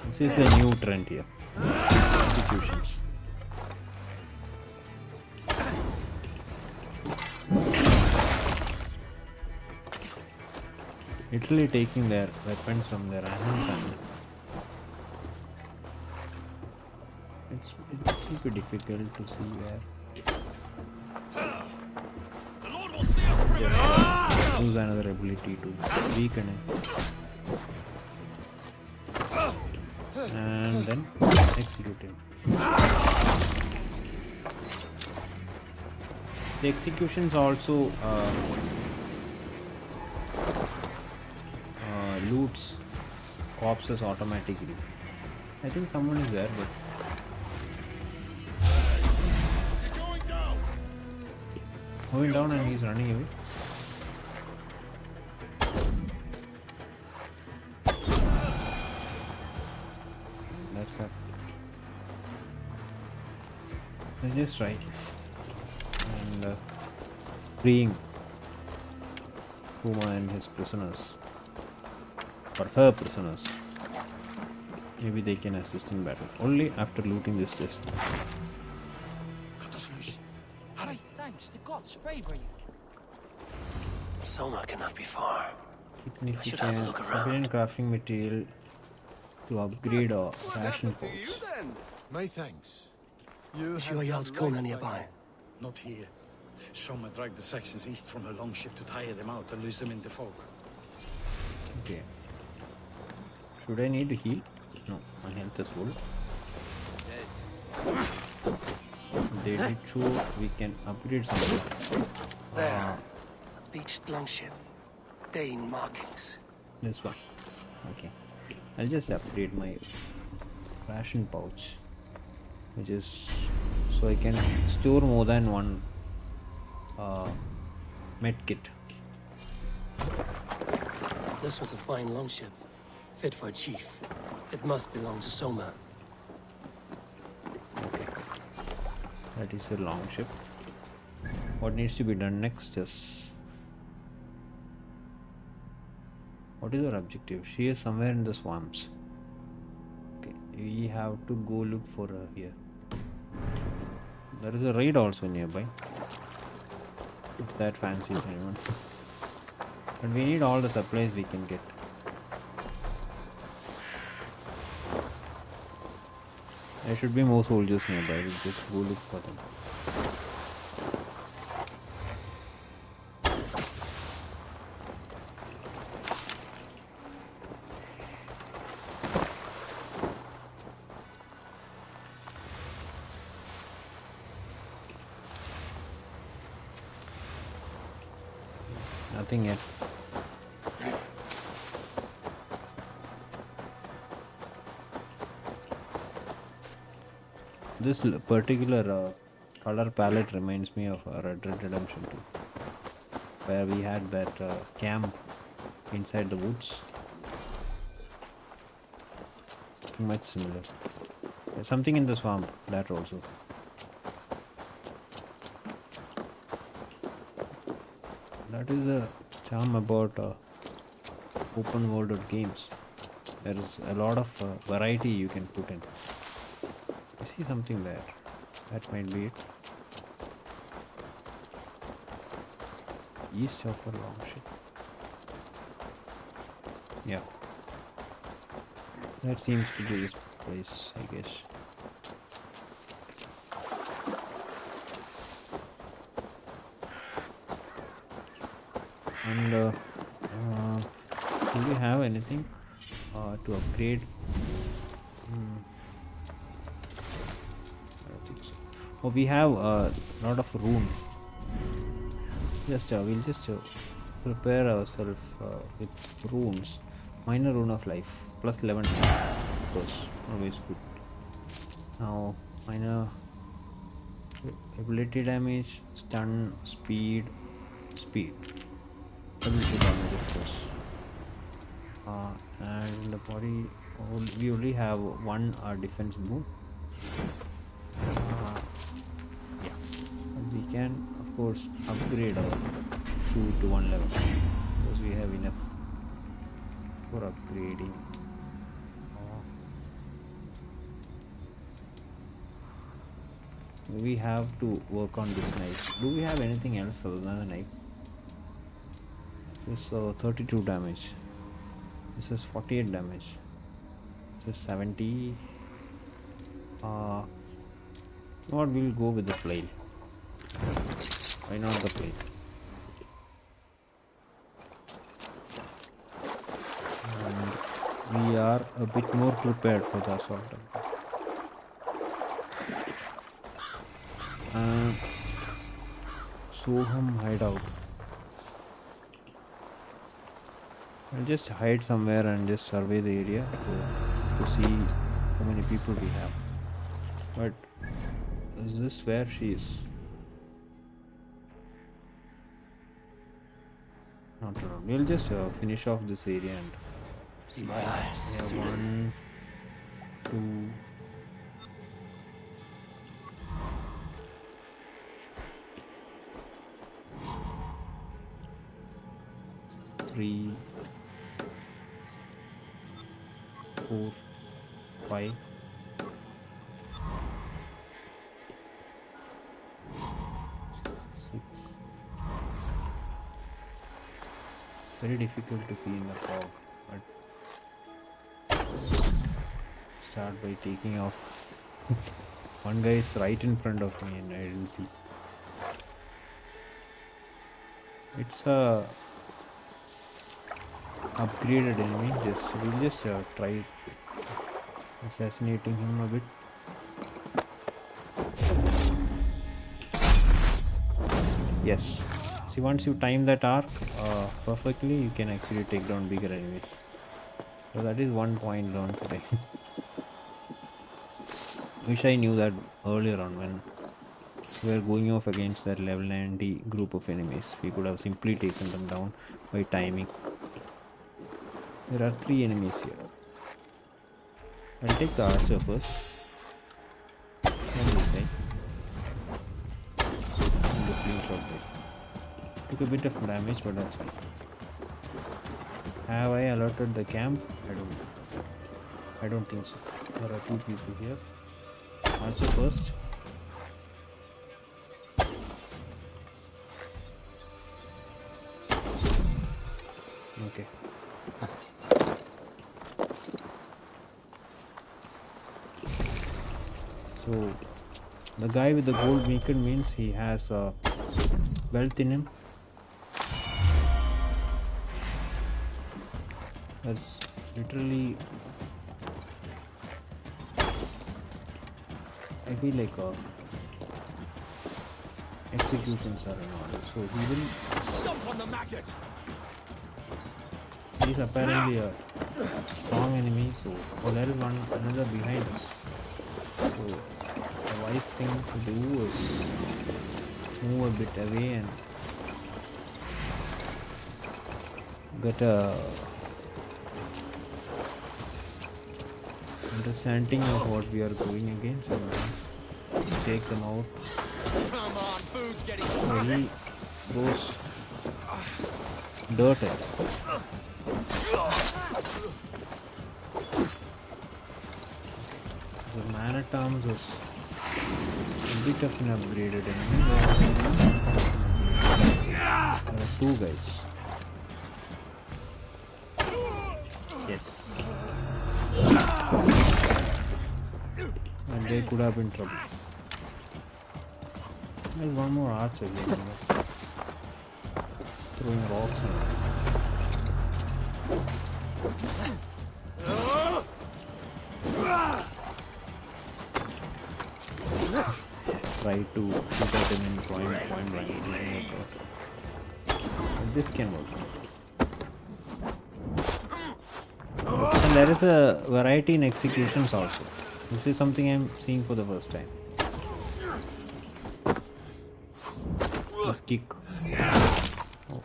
This is a new trend here. Executions. Literally taking their weapons from their hands, and it's super difficult to see where. Just use another ability to weaken it, and then execute him. The executions also loots corpses automatically. I think someone is there, but going down and he's running away. That's up. Let's just try and freeing Puma and his prisoners, or her prisoners. Maybe they can assist in battle only after looting this chest. Hurry! Thanks, the gods favor you. Soma cannot be far. I should Significant have a look around. sufficient crafting material to upgrade our fashion For points. you then? My thanks. Is your Jarl's Kona nearby? Not here. Soma dragged the Saxons east from her longship to tire them out and lose them in the fog. Okay. Should I need to heal? No, my health is full. They did show we can upgrade something. There. A beached longship. Dane markings. This one. Okay. I'll just upgrade my ration pouch, which is so I can store more than one med kit. This was a fine longship, fit for a chief. It must belong to Soma. That is a long ship. What needs to be done next is... What is our objective? She is somewhere in the swamps. Okay, we have to go look for her here. There is a raid also nearby. If that fancies anyone. But we need all the supplies we can get. There should be more soldiers nearby. We'll just go look for them. Nothing yet. This particular color palette reminds me of Red Dead Redemption 2, where we had that camp inside the woods. Much similar. There's something in the swamp, that also. That is the charm about open world games. There is a lot of variety you can put in. I see something there. That might be it. East of a long ship. Yeah. That seems to be this place, I guess. And do we have anything to upgrade? I don't think so. Oh, we have a lot of runes. Just we'll just prepare ourselves with runes. Minor rune of life plus 11, of course, always good. Now minor ability damage, stun, speed. Ability damage, of course. And the body, we only have one defense boon. Yeah, and we can of course upgrade our suit to 1 level because we have enough for upgrading. We have to work on this knife. Do we have anything else other than a knife? This is 32 damage. This is 48 damage. This is 70. What we'll go with the flail. Why not the flail? And we are a bit more prepared for the assault. Soham hideout. I'll just hide somewhere and just survey the area to see how many people we have. But is this where she is? Not around. We'll just finish off this area and see. My eyes. Yeah, 1, 2. Three, 4, 5. Very difficult to see in the fog, but start by taking off. One guy is right in front of me and I didn't see. It's a upgraded enemy. We'll just try assassinating him a bit. Yes. See, once you time that arc perfectly, you can actually take down bigger enemies. So that is 1 point learned today. Wish I knew that earlier on when we were going off against that level 90 group of enemies. We could have simply taken them down by timing. There are 3 enemies here. I'll take the archer first. And this guy. And the slingshot guy. Took a bit of damage, but that's fine. Have I alerted the camp? I don't think so. There are 2 people here. Archer first. Okay. So the guy with the gold beacon means he has wealth in him. That's literally, I feel like executions are in order. So he will. Stomp on the maggot! He's apparently a strong enemy. So there is another behind us. So the wise thing to do is move a bit away and get a understanding of what we are going against and take them out. Come on, food's getting So he goes dirty. The man at arms is a bit of an upgraded enemy. There are 2 guys. Yes. And they could have been trouble. There's one more archer here. Throwing rocks and try to shoot at him in point blank. But this can work. And there is a variety in executions also. This is something I'm seeing for the first time. Let's kick. Oh.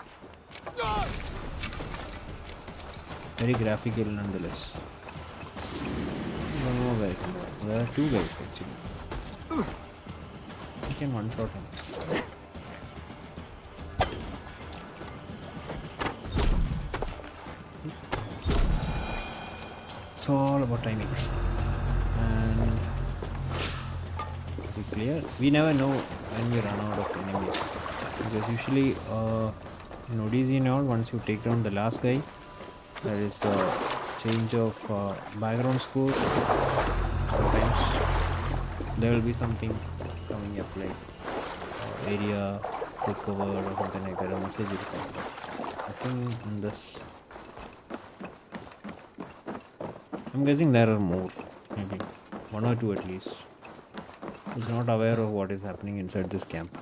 Very graphical nonetheless. One more guys. There are 2 guys actually. You can one shot him. It's all about timing. And we clear. We never know when we run out of enemies. Because usually in ODZ and all, once you take down the last guy, there is a change of background score. Sometimes there will be something coming up like area recovered or something like that. A message will come. I think in this, I'm guessing there are more, maybe 1 or 2 at least. Who's not aware of what is happening inside this camp.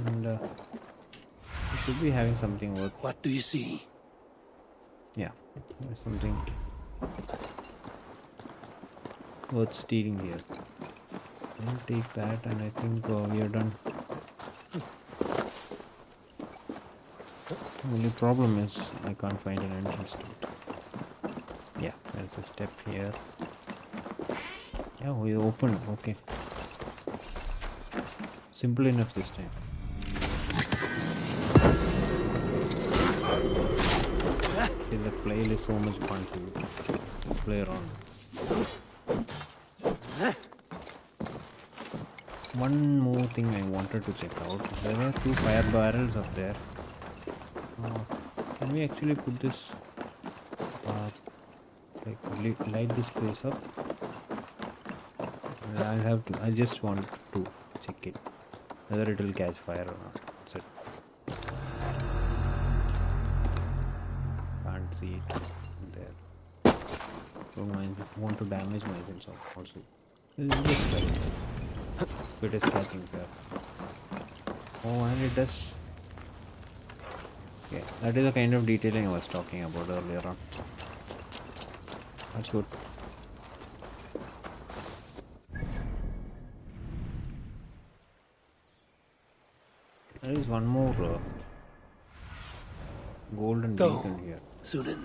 And we should be having something worth. What do you see? Yeah, there's something worth stealing here. I'll take that, and I think we are done. The only problem is I can't find an entrance to it. Yeah, there's a step here. Yeah, we opened. Okay. Simple enough this time. See, the flail is so much fun to play around. One more thing I wanted to check out. There were 2 fire barrels up there. Can we actually put this, light this place up? I just want to check it, whether it will catch fire or not. That's it. Can't see it there. Don't want to damage myself also. Just like it is catching fire. Oh, and it does. Okay, that is the kind of detailing I was talking about earlier on. That's good. There is one more golden beacon here. Sunan.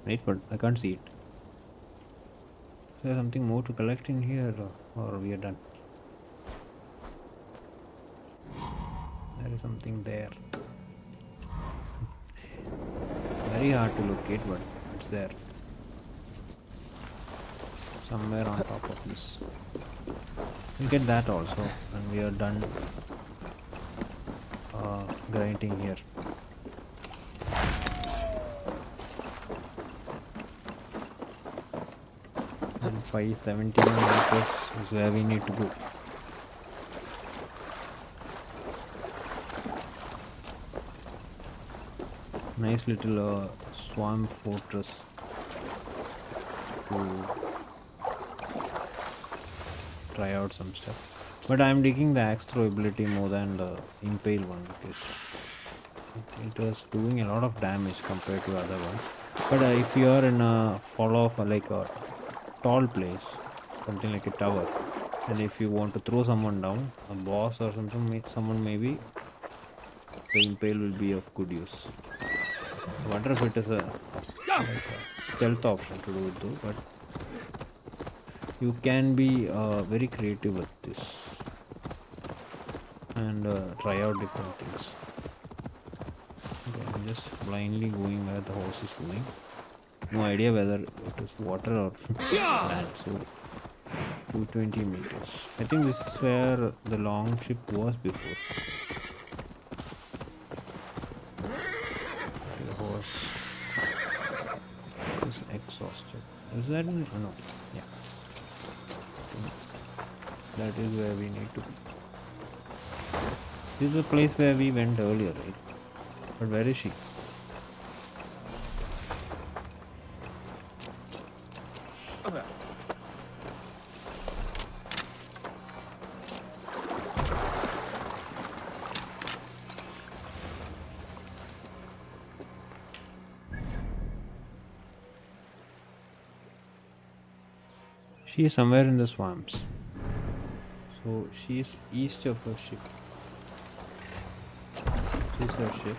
Right, but I can't see it. Is there something more to collect in here, or we are done? There is something there. Very hard to locate, but it's there. Somewhere on top of this. We'll get that also, and we are done grinding here. And 571 meters is where we need to go. Nice little swamp fortress to try out some stuff. But I am digging the axe throw ability more than the impale one because it was doing a lot of damage compared to other ones. But if you are in a fall off like a tall place, something like a tower, and if you want to throw someone down, a boss or something, someone maybe, the impale will be of good use. I wonder if it is a stealth option to do it though, but you can be very creative with this and try out different things. Okay, I'm just blindly going where the horse is going. No idea whether it is water or land. So 220 meters. I think this is where the long ship was before. The horse is exhausted. Is that in? Oh, no. Yeah. That is where we need to be. This is the place where we went earlier, right? But where is she? She is somewhere in the swamps. So she is east of her ship. This is her ship.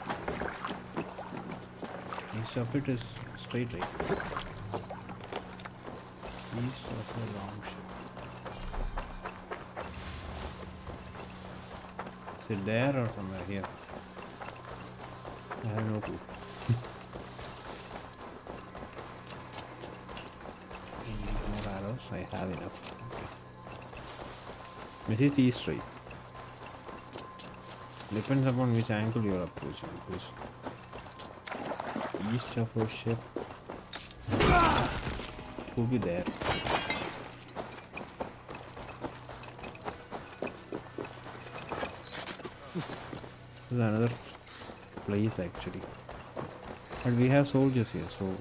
East of it is straight, right? East of her long ship. Is it there or somewhere here? I have no clue. More arrows, I have enough. Okay. This is east, right? Depends upon which angle you are approaching, because east of our ship could be there. This is another place actually, but we have soldiers here, so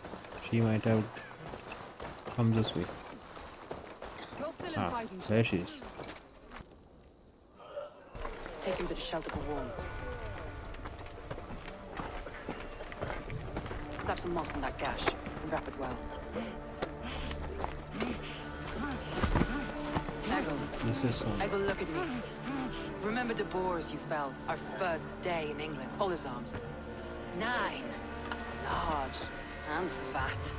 she might have come this way. Ah, there she is. Take him to the shelter for warmth. Slap some moss on that gash and wrap it well. Eggle, look at me. Remember the boars you fell our first day in England? Hold his arms. 9. Large and fat.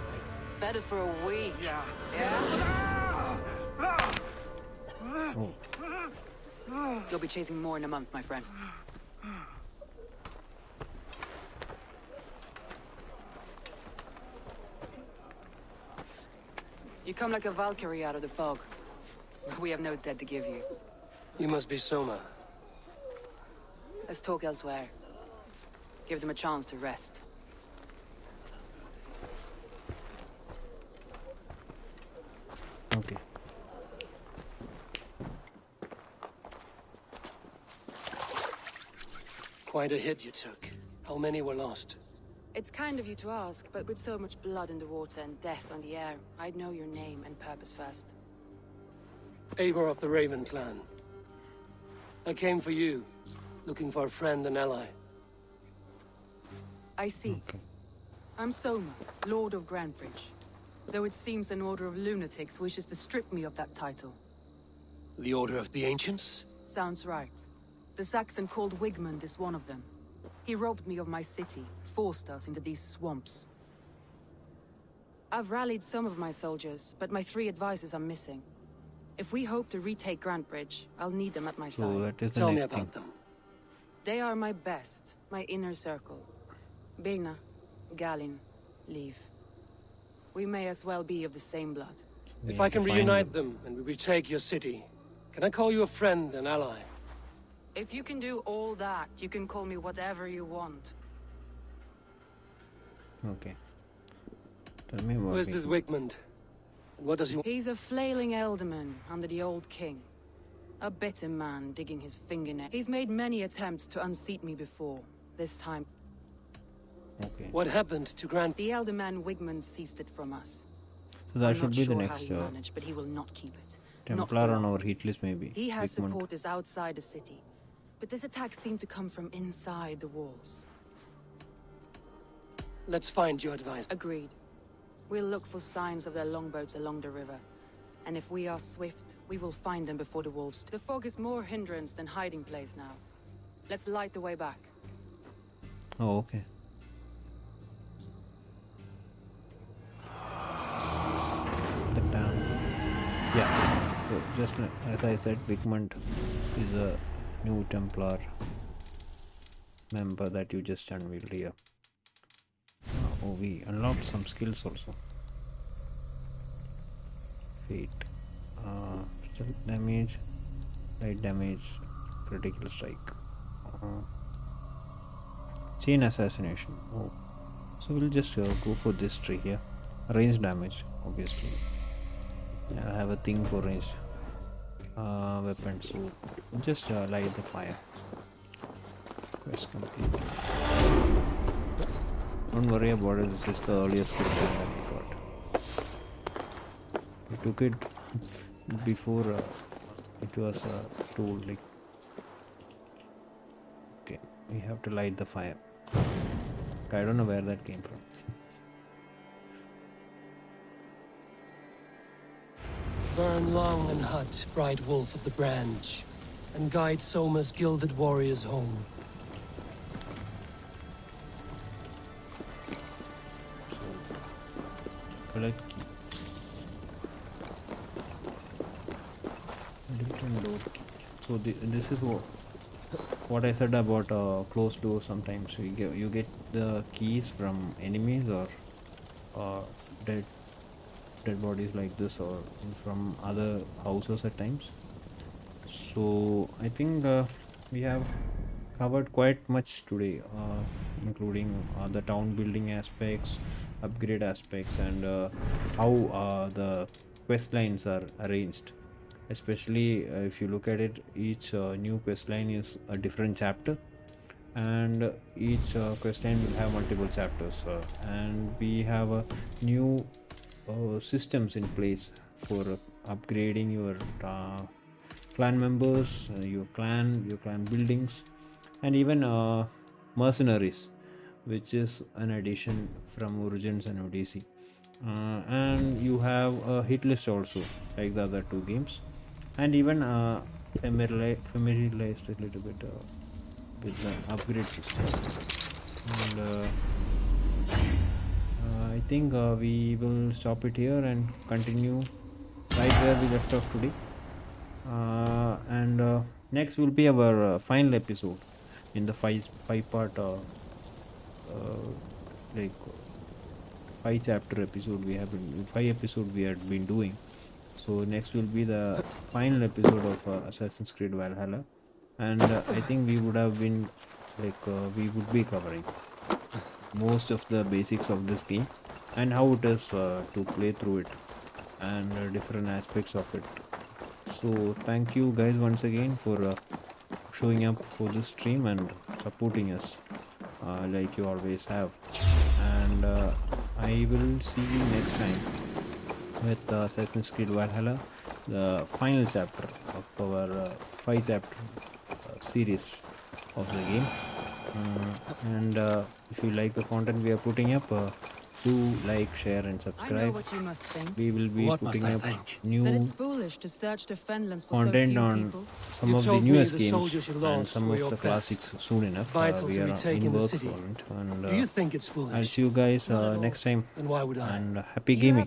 Fed us for a week. Yeah? Oh. You'll be chasing more in a month, my friend. You come like a Valkyrie out of the fog. We have no dead to give you. You must be Soma. Let's talk elsewhere. Give them a chance to rest. Okay. Quite a hit you took. How many were lost? It's kind of you to ask, but with so much blood in the water and death on the air, I'd know your name and purpose first. Eivor of the Raven clan. I came for you, looking for a friend and ally. I see. Okay. I'm Soma, Lord of Grandbridge. though it seems an order of lunatics wishes to strip me of that title. The Order of the Ancients? Sounds right. The Saxon called Wigmund is one of them. He robbed me of my city, forced us into these swamps. I've rallied some of my soldiers, but my 3 advisors are missing. If we hope to retake Grantebridge, I'll need them at my So side. that is the Tell me next about thing. them. They are my best, my inner circle. Birna, Galin, Leave. We may as well be of the same blood. If I can reunite them and we retake your city, can I call you a friend and ally? If you can do all that, you can call me whatever you want. Okay. Tell me about Who is this Wigmund? And what does he... He's a flailing elderman under the old king. A bitter man digging his fingernails. He's made many attempts to unseat me before. This time... Okay. What happened to Grant? The elder man Wigmund seized it from us. So that I'm should not be the sure next how he managed, but he will not keep it. Not Templar for on long. our hit list maybe. He has Wigmund. supporters outside the city. But this attack seemed to come from inside the walls. Let's find your advisor. Agreed. We'll look for signs of their longboats along the river. And if we are swift, we will find them before the wolves. The fog is more hindrance than hiding place now. Let's light the way back. Oh, okay. The town. Yeah. So just as I said, Wigmund is a new Templar member that you just unveiled here. Oh, we unlocked some skills also. Fate. Stealth damage, light damage, critical strike. Chain assassination. Oh. So we'll just go for this tree here. Range damage, obviously. Yeah, I have a thing for range weapons, so just light the fire. Quest complete. Don't worry about it, this is the earliest skill that we got. We took it before it was told, like, okay, we have to light the fire. I don't know where that came from. Burn long and hot, bright wolf of the branch, and guide Soma's gilded warriors home. Collect key. Different door key. So this is what I said about closed doors. Sometimes you get the keys from enemies or dead bodies like this, or from other houses at times. So I think we have covered quite much today, including the town building aspects, upgrade aspects, and how the quest lines are arranged. Especially if you look at it, each new quest line is a different chapter, and each quest line will have multiple chapters, and we have new systems in place for upgrading your clan members, your clan buildings, and even mercenaries, which is an addition from Origins and Odyssey. And you have a hit list also, like the other two games, and even familiarized a little bit with the upgrade system. And I think we will stop it here and continue right where we left off today. And next will be our final episode in the five part like 5 chapter episode we have been 5 episode we had been doing. So next will be the final episode of Assassin's Creed Valhalla, and I think we would have been like we would be covering most of the basics of this game and how it is to play through it, and different aspects of it. So thank you guys once again for showing up for this stream and supporting us like you always have, and I will see you next time with Assassin's Creed Valhalla, the final chapter of our 5 chapter series of the game. And if you like the content we are putting up, do like, share, and I know subscribe. what you must think. We will be What must putting I up think? That new it's foolish to search the Fenlands for so content few on people. some You of the told me newest the games soldiers you and lost some were of your the best. classics soon enough. Vital We to are retake in in the works city. on it, and Do you think it's foolish? I'll see you guys Not at all. next time. Then why would I? And happy You gaming.